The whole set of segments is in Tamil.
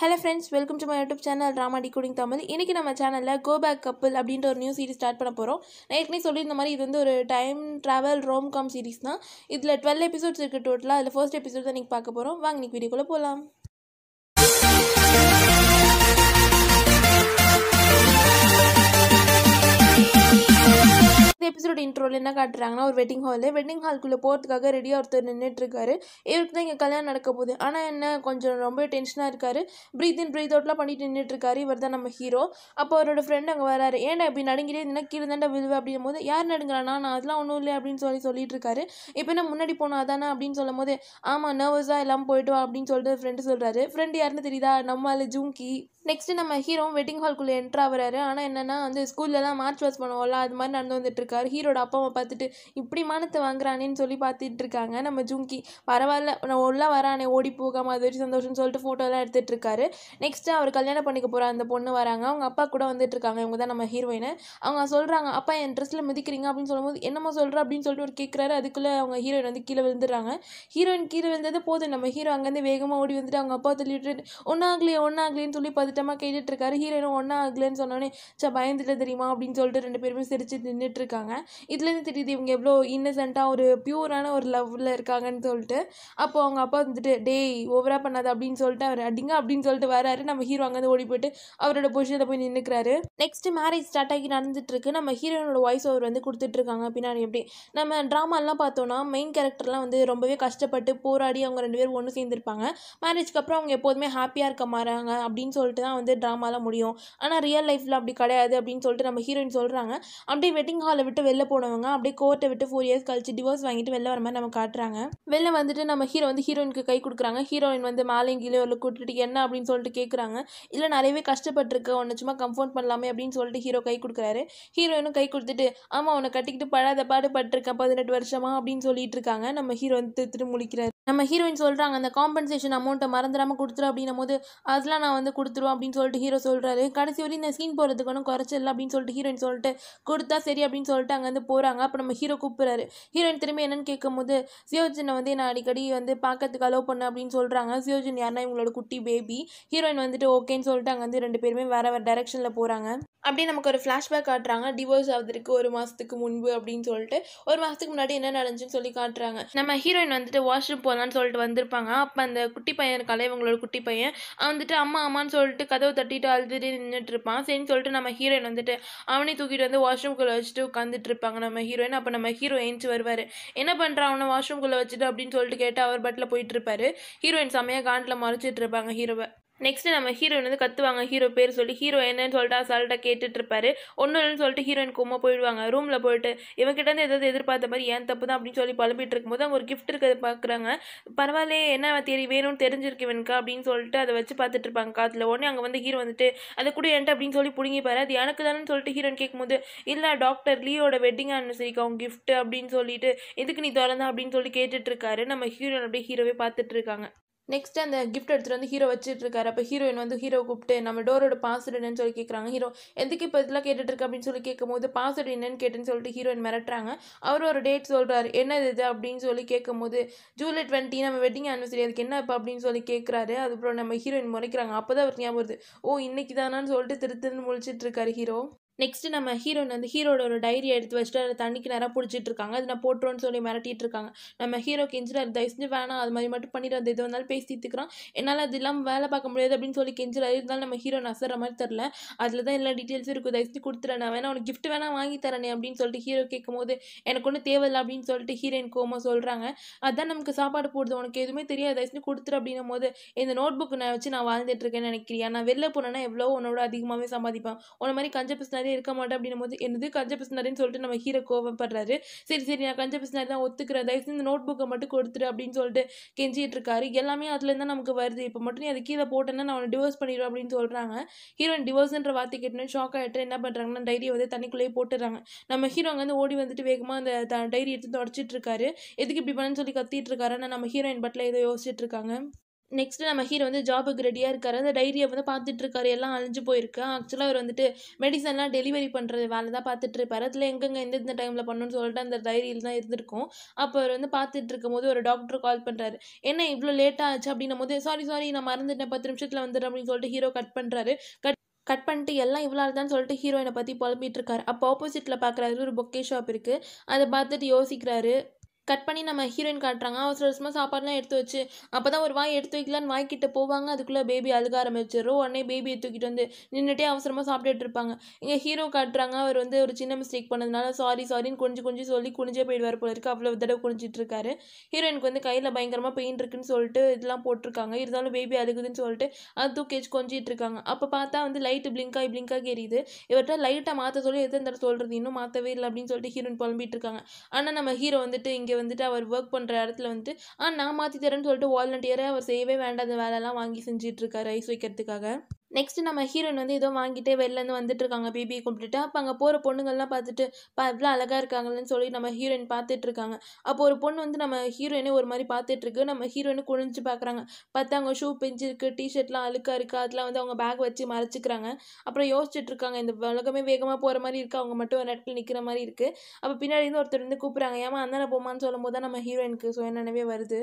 Hello friends, welcome to my YouTube channel Drama Decoding Tamil. இன்னைக்கு நம்ம சேனல்ல Go Back Couple அப்படின்ற ஒரு நியூ சீரிஸ் ஸ்டார்ட் பண்ண போறோம். நான் ஏற்கனவே சொல்லியிருந்த மாதிரி இது வந்து ஒரு டைம் டிராவல் ரோம்-காம் சீரிஸ் தான். இதுல 12 எபிசோட்ஸ் இருக்கு டோட்டலா. அதுல ஃபர்ஸ்ட் எபிசோட் தான் இன்னைக்கு பார்க்க போறோம். வாங்க இன்னைக்கு வீடியோக்குள்ள போலாம். எபிசோட் இன்ட்ரோல என்ன காட்டுறாங்கன்னா ஒரு வெட்டிங் ஹாலுக்குள்ள போறதுக்காக ரெடியா ஒருத்தர் நின்றுட்டு இருக்காரு. இவருக்கு தான் இங்க கல்யாணம் நடக்க போகுது. ஆனா என்ன கொஞ்சம் ரொம்ப டென்ஷனா இருக்காரு. பிரீத் இன் பிரீத் அவுட்லாம் பண்ணிட்டு நின்றுட்டு இருக்காரு. இவர் தான் நம்ம ஹீரோ. அப்போ அவரோட ஃப்ரெண்ட் அங்க வராரு. ஏன்டா இப்படி நடுங்கிட்டே இருந்தா கீழே தாண்டா விழுவு அப்படின்னும் போது யார் நடுங்கிறானா நான் அதெல்லாம் ஒன்றும் இல்லை அப்படின்னு சொல்லிட்டு இருக்காரு. இப்போ என்ன முன்னாடி போனோம் அதானே அப்படின்னு சொல்லும் போது ஆமா நர்வஸா எல்லாம் போயிட்டு வா அப்படின்னு சொல்லிட்டு ஃப்ரெண்டு சொல்றாரு. ஃப்ரெண்டு யாருன்னு தெரியுதா? நம்மளால ஜூங்கி. நெக்ஸ்ட் நம்ம ஹீரோ வெட்டிங் ஹால்குள்ள என்ட்ரு ஆகுறாரு. ஆனால் என்னன்னா வந்து ஸ்கூல்லலாம் மார்ச் பாஸ் பண்ணுவோம்ல அது மாதிரி நடந்து வந்துட்டு இருக்காரு. ஹீரோட அப்பா அம்மா பார்த்துட்டு இப்படி மானத்தை வாங்குறானேன்னு சொல்லி பார்த்துட்டு இருக்காங்க. நம்ம ஜூங்கி பரவாயில்ல நான் உள்ள வரானே ஓடி போகாம அது வரைக்கும் சந்தோஷம்னு சொல்லிட்டு ஃபோட்டோலாம் எடுத்துட்டு இருக்காரு. நெக்ஸ்ட் அவர் கல்யாணம் பண்ணிக்க போற அந்த பொண்ணு வராங்க. அவங்க அப்பா கூட வந்துட்டு இருக்காங்க. இவங்க தான் நம்ம ஹீரோயின். அவங்க சொல்றாங்க அப்பா என் ட்ரெஸ்ல மிதிக்கிறீங்க அப்படின்னு சொல்லும்போது என்னமோ சொல்ற அப்படின்னு சொல்லிட்டு ஒரு கேட்குறாரு. அதுக்குள்ள அவங்க ஹீரோயின் வந்து கீழே விழுந்துடுறாங்க. ஹீரோயின் கீழே விழுந்தது போதும் நம்ம ஹீரோ அங்கேருந்து வேகமாக ஓடி வந்துட்டு அவங்க அப்பா தள்ளிட்டு ஒன்னாகலேன்னு சொல்லி பதட்டமாக கேட்டுட்டு இருக்காரு. ஹீரோயினும் ஒன்றா ஆகலன்னு சொன்னோடனே பயந்துட்டு தெரியுமா அப்படின்னு சொல்லிட்டு ரெண்டு பேருமே சிரிச்சு நின்றுட்டு இருக்காங்க. இதுலேருந்து தெரியுது இவங்க எவ்வளோ இன்னசென்ட்டாக ஒரு பியூரான ஒரு லவ்வில் இருக்காங்கன்னு சொல்லிட்டு. அப்போ அவங்க அப்பா வந்துட்டு டேய் ஓவரா பண்ணாது அப்படின்னு சொல்லிட்டு அவர் அடிங்க அப்படின்னு சொல்லிட்டு வராரு. நம்ம ஹீரோ அங்கேருந்து ஓடி போயிட்டு அவரோட பொசிஷனில் போய் நின்றுக்கிறாரு. நெக்ஸ்ட் மேரேஜ் ஸ்டார்ட் ஆகி நடந்துட்டு இருக்கு. நம்ம ஹீரோனோட வாய்ஸ் ஓவர் வந்து கொடுத்துட்டு இருக்காங்க பின்னாடி. எப்படி நம்ம ட்ராமாலாம் பார்த்தோம்னா மெயின் கேரக்டர்லாம் வந்து ரொம்பவே கஷ்டப்பட்டு போராடி அவங்க ரெண்டு பேரும் ஒன்று சேர்ந்துருப்பாங்க. மேரேஜ்க்கு அப்புறம் அவங்க எப்போதுமே ஹாப்பியாக இருக்க மாறாங்க அப்படின்னு சொல்லிட்டு தான் வந்து ட்ராமாலாம் முடியும். ஆனால் ரியல் லைஃப்பில் அப்படி கிடையாது அப்படின்னு சொல்லிட்டு நம்ம ஹீரோயின் சொல்கிறாங்க. அப்படியே வெட்டிங் ஹாலை விட்டு வெளில போனவங்க அப்படியே கோர்ட்டை விட்டு 4 இயர்ஸ் கழிச்சு டிவோர்ஸ் வாங்கிட்டு வெளில வர மாதிரி நம்ம காட்டுறாங்க. வெளில வந்துட்டு நம்ம ஹீரோ வந்து ஹீரோயினுக்கு கை கொடுக்குறாங்க. ஹீரோயின் வந்து மேலே கீழே உள்ள கூட்டிட்டு என்ன அப்படின்னு சொல்லிட்டு கேட்குறாங்க. இல்லை நிறையவே கஷ்டப்பட்டுருக்கு உன்னை சும்மா கம்ஃபர்ட் பண்ணலாமே அப்படின்னு சொல்லிட்டு ஹீரோ கை கொடுக்குறாரு. ஹீரோயினும் கை கொடுத்துட்டு ஆமாம் உன்னை கட்டிக்கிட்டு படாத பாடுபட்டிருக்கேன் 18 வருஷமா அப்படின்னு சொல்லிட்டு இருக்காங்க. நம்ம ஹீரோ வந்து திருத்திட்டு முழிக்கிறாரு. நம்ம ஹீரோயின் சொல்கிறாங்க அந்த காம்பன்சேஷன் அமௌண்ட்டை மறந்துடாமல் கொடுத்துரு அப்படின்னும் போது அதெல்லாம் நான் வந்து கொடுத்துருவோம் அப்படின்னு சொல்லிட்டு ஹீரோ சொல்கிறாரு. கடைசி வரையும் இந்த சீன் போகிறதுக்கு ஒன்றும் குறைச்சிடல அப்படின்னு சொல்லிட்டு ஹீரோயின் சொல்லிட்டு கொடுத்தா சரி அப்படின்னு சொல்லிட்டு அங்கேருந்து போகிறாங்க. அப்போ நம்ம ஹீரோ கூப்பிட்றாரு. ஹீரோயின் திரும்பி என்னன்னு கேட்கும் போது சியோஜனை வந்து நான் அடிக்கடி வந்து பார்க்கறதுக்கு அலோவ் பண்ண அப்படின்னு சொல்கிறாங்க. சியோஜன் யாருன்னா இவங்களோட குட்டி பேபி. ஹீரோயின் வந்துட்டு ஓகேன்னு சொல்லிட்டு அங்கே வந்து ரெண்டு பேருமே வேறு டைரக்ஷனில் போகிறாங்க. அப்படியே நமக்கு ஒரு ஃப்ளாஷ்பேக் காட்டுறாங்க. டிவோர்ஸ் ஆகுறதுக்கு 1 மாதத்துக்கு முன்பு அப்படின்னு சொல்லிட்டு 1 மாதத்துக்கு முன்னாடி என்ன நடந்துச்சுன்னு சொல்லி காட்டுறாங்க. நம்ம ஹீரோயின் வந்துட்டு வாஷ்ரூம் போகலான்னு சொல்லிட்டு வந்திருப்பாங்க. அப்போ அந்த குட்டி பையன் இருக்கால இவங்களோட குட்டி பையன் அவன் வந்துட்டு அம்மான்னு சொல்லிட்டு கதவை தட்டிட்டு அழுதுட்டு நின்றுட்டு இருப்பான். சரின்னு சொல்லிட்டு நம்ம ஹீரோயின் வந்துட்டு அவனே தூக்கிட்டு வந்து வாஷ்ரூம்குள்ளே வச்சுட்டு உட்காந்துட்டு இருப்பாங்க நம்ம ஹீரோயின். அப்போ நம்ம ஹீரோ ஏஞ்சி வருவார். என்ன பண்ணுறான் அவனை வாஷ்ரூம்குள்ளே வச்சுட்டு அப்படின்னு சொல்லிட்டு கேட்டு அவர் பட்டில் போயிட்டு இருப்பாரு. ஹீரோயின் செம்மையாக காண்டில் மறைச்சிட்டு இருப்பாங்க ஹீரோவை. நெக்ஸ்ட் நம்ம ஹீரோயின் வந்து கத்துவாங்க ஹீரோ பேர் சொல்லி. ஹீரோ என்னன்னு சொல்லிட்டு அசால்ட்டாக கேட்டுட்டு இருப்பாரு. ஒன்றும் இல்லைன்னு சொல்லிட்டு ஹீரோயின் கோமா போயிடுவாங்க. ரூமில் போயிட்டு இவங்கிட்ட இருந்து ஏதாவது எதிர்பார்த்த மாதிரி ஏன் தப்பு தான் அப்படின்னு சொல்லி புலம்பிட்டு இருக்கும்போது அவங்க ஒரு கிஃப்ட் இருக்கிறத பார்க்குறாங்க. பரவாயில்லையே என்ன வேணும்னு தெரிஞ்சிருக்கு இவனுக்கு அப்படின்னு சொல்லிட்டு அதை வச்சு பார்த்துட்டு இருப்பாங்க காற்றுல. உடனே அங்கே வந்து ஹீரோ வந்துட்டு அதை கூட என்கிட்ட அப்படின்னு சொல்லி பிடிங்கிப்பாரு. அது எனக்கு தானே சொல்லிட்டு ஹீரோயின் கேட்கும்போது இல்லை டாக்டர் லீயோட வெட்டிங் ஆனிவர்சரிக்கு அவங்க கிஃப்ட் அப்படின்னு சொல்லிட்டு எதுக்கு நீ திறந்தா அப்படின்னு சொல்லி கேட்டுட்டு இருக்காரு. நம்ம ஹீரோயின் அப்படியே ஹீரோவே பார்த்துட்டு இருக்காங்க. நெக்ஸ்ட் அந்த கிஃப்ட் எடுத்துகிட்டு வந்து ஹீரோ வச்சுட்டு இருக்காரு. அப்போ ஹீரோயின் வந்து ஹீரோ கூப்பிட்டு நம்ம டோரோட பாஸ்வேர்டு என்னன்னு சொல்லி கேட்குறாங்க. ஹீரோ எதுக்கு இப்போ இதெல்லாம் கேட்டுட்டு இருக்கு அப்படின்னு சொல்லி கேட்கும்போது பாஸ்வேர்டு என்னன்னு கேட்டுன்னு சொல்லிட்டு ஹீரோயின் மிரட்டுறாங்க. அவர் ஒரு டேட் சொல்கிறாரு. என்ன இது அப்படின்னு சொல்லி கேட்கும்போது ஜூலை 20 நம்ம வெட்டிங் ஆனிவர்சரி அதுக்கு என்ன இப்போ அப்படின்னு சொல்லி கேட்குறாரு. அதுக்கப்புறம் நம்ம ஹீரோயின் முறைக்கிறாங்க. அப்போ தான் அவருக்கு ஞாபகம் வருது. ஓ இன்னைக்கு தானான்னு சொல்லிட்டு திருன்னு முழிச்சிட்டு இருக்காரு ஹீரோ. நெக்ஸ்ட் நம்ம ஹீரோயின் வந்து ஹீரோட ஒரு டைரி எடுத்து வச்சுட்டு அதை தண்ணிக்கு நேரம் பிடிச்சிட்டு இருக்காங்க. அது நான் போட்டுருவோன்னு சொல்லி மிரட்டிட்டு இருக்காங்க. நம்ம ஹீரோக்கு கெஞ்சிராரு தயவு செஞ்சு வேணாம் அது மாதிரி மட்டும் பண்ணிடுறது எது வந்தாலும் பேசி தீர்த்துக்கிறான் என்னால் அது இல்லாமல் வேலை பார்க்க முடியாது அப்படின்னு சொல்லி கெஞ்சிராரு. இருந்தாலும் நம்ம ஹீரோ நசுற மாதிரி தெரில. அதில் தான் எல்லா டீட்டெயில்ஸும் இருக்குது தயவு செஞ்சு கொடுத்துறேன் நான் வேணா உனக்கு கிஃப்ட் வேணா வாங்கி தரேனே அப்படின்னு சொல்லிட்டு ஹீரோ கேட்கும் போது எனக்கு ஒன்றும் தேவையில்லை அப்படின்னு சொல்லிட்டு ஹீரோயின் கோமா சொல்கிறாங்க. அதான் நமக்கு சாப்பாடு போடுறது உனக்கு எதுவுமே தெரியாது தயவு செஞ்சு கொடுத்துரு அப்படின்னும் போது இந்த நோட் புக் நான் வச்சு நான் வாழ்ந்துட்டு இருக்கேன்னு நினைக்கிறியா? நான் வெளில போனேன்னா எவ்வளோ உன்னோட அதிகமாகவே சம்பாதிப்பேன் உன மாதிரி கஞ்ச பிஸ்னாரியே இருக்க மாட்டேன் அப்படின்னு என்னது கஞ்ச பிஸ்னாரின்னு சொல்லிட்டு நம்ம ஹீரோ கோவப்படுறாரு. சரி நான் கஞ்ச பிஸ்னாரி தான் ஒத்துக்கிறேன் தயவு செஞ்சு இந்த நோட் புக்கை மட்டும் கொடுத்துரு அப்படின்னு சொல்லிட்டு கெஞ்சிட்டு இருக்காரு. எல்லாமே அதுலேருந்து தான் நமக்கு வருது. இப்போ மட்டும் நீ அது கீழே போட்டேன்னா நான் அவனை டிவோர்ஸ் பண்ணிடுவேன் அப்படின்னு சொல்கிறாங்க. ஹீரோயின் டிவோர்ஸ்ன்ற வார்த்தை கேட்டோன்னு ஷாக் ஆகிட்டு என்ன பண்ணுறாங்கன்னா டைரியை வந்து தண்ணிக்குள்ளேயே போட்டுறாங்க. நம்ம ஹீரோ அங்கே வந்து ஓடி வந்துட்டு வேகமாக அந்த டைரி எடுத்து தொடச்சிட்டு இருக்காரு. எதுக்கு இப்படி பண்ணு சொல்லி கத்திட்டு இருக்காரு. ஆனால் நம்ம ஹீரோயின் பட்டில் ஏதோ யோசிச்சுட்டு இருக்காங்க. நெக்ஸ்ட்டு நம்ம ஹீரோ வந்து ஜாபுக்கு ரெடியாக இருக்காரு. அந்த டைரியை வந்து பார்த்துட்டு இருக்காரு. எல்லாம் அழிஞ்சு போயிருக்கு. ஆக்சுவலாக அவர் வந்துட்டு மெடிசன்லாம் டெலிவரி பண்ணுறது வேலை தான் பார்த்துட்டு இருப்பாரு. அதில் எங்கெங்க எந்தெந்த டைமில் பண்ணணும்னு சொல்லிட்டு அந்த டைரியில் தான் இருந்திருக்கும். அப்போ அவர் வந்து பார்த்துட்டு இருக்கும்போது ஒரு டாக்டர் கால் பண்ணுறாரு. என்ன இவ்வளோ லேட்டாக ஆச்சு அப்படின்னும் போது, சாரி நான் மறந்துட்டேன், 10 நிமிஷத்தில் வந்துடுறேன் அப்படின்னு சொல்லிட்டு ஹீரோ கட் பண்ணுறாரு. கட் பண்ணிட்டு எல்லாம் இவ்வளோ தான் சொல்லிட்டு ஹீரோயினை பற்றி புலம்பிட்டு இருக்காரு. அப்போ ஆப்போசிட்டில் பார்க்குறாரு, ஒரு பொக்கே ஷாப் இருக்குது. அதை பார்த்துட்டு யோசிக்கிறாரு. கட் பண்ணி நம்ம ஹீரோயின் காட்டுறாங்க. அவசர அவசரமாக சாப்பாடுலாம் எடுத்து வச்சு அப்போ தான் ஒரு வாய் எடுத்து வைக்கலான்னு வாய்க்கிட்ட போவாங்க. அதுக்குள்ளே பேபி அழுக ஆரம்பிச்சிடும். உடனே பேபியை தூக்கிட்டு வந்து நின்றுட்டே அவசரமாக சாப்பிட்டுட்டு இருப்பாங்க. இங்கே ஹீரோ காட்டுறாங்க. அவர் வந்து ஒரு சின்ன மிஸ்டேக் பண்ணதுனால சாரின்னு கொஞ்சம் சொல்லி குனிஞ்சே போயிடுவார் போல இருக்குது. அவ்வளோ தடவை குனிஞ்சிட்டு இருக்காரு. ஹீரோயினுக்கு வந்து கையில் பயங்கரமாக பெயின் இருக்குன்னு சொல்லிட்டு இதெல்லாம் போட்டிருக்காங்க. இருந்தாலும் பேபி அழுகுதுன்னு சொல்லிட்டு அது தூக்கி வச்சு கொஞ்சிட்டு இருக்காங்க. அப்போ பார்த்தா வந்து லைட்டு பிளிங்காக எரியுது. இவர்கிட்ட லைட்டை மாற்ற சொல்லி எத்தனை தடவை சொல்கிறது, இன்னும் மாற்றவே இல்லை அப்படின்னு சொல்லிட்டு ஹீரோயின் புலம்பிட்டு இருக்காங்க. ஆனால் நம்ம ஹீரோ வந்துட்டு இங்கே வந்துட்டு அவர் ஒர்க் பண்ணுற இடத்துல வந்துட்டு நான் மாற்றி தரேன்னு சொல்லிட்டு வாலண்டியராக அவர் செய்யவே வேண்டாத வேலைலாம் வாங்கி செஞ்சுட்டு இருக்காரு ஐஸ் வைக்கிறதுக்காக. நெக்ஸ்ட்டு நம்ம ஹீரோயின் வந்து ஏதோ வாங்கிட்டே வெளிலேருந்து வந்துட்டு இருக்காங்க பேபியை கும்பிட்டுட்டு. அப்போ அங்கே போகிற பொண்ணுங்கள்லாம் பார்த்துட்டு இவ்வளோ அழகாக இருக்காங்கன்னு சொல்லி நம்ம ஹீரோயின் பார்த்துட்டு இருக்காங்க. அப்போ ஒரு பொண்ணு வந்து நம்ம ஹீரோயினே ஒரு மாதிரி பார்த்துட்டு இருக்கு. நம்ம ஹீரோயினு குனிஞ்சு பார்க்குறாங்க. பார்த்தா அவங்க ஷூ பிஞ்சிருக்கு, டிஷர்ட்லாம் அழுக்காக இருக்குது. அதெல்லாம் வந்து அவங்க பேக் வச்சு மறைச்சிக்கிறாங்க. அப்புறம் யோசிச்சுட்டு இருக்காங்க, இந்த உலகமே வேகமாக போகிற மாதிரி இருக்குது, அவங்க மட்டும் ஒரு இடத்துல நிற்கிற மாதிரி இருக்குது. அப்போ பின்னாடி இருந்து ஒருத்தர் வந்து கூப்பிட்றாங்க. ஏமா அந்தான போமான்னு சொல்லும் போது தான் நம்ம ஹீரோயினுக்கு சுயநினைவே வருது.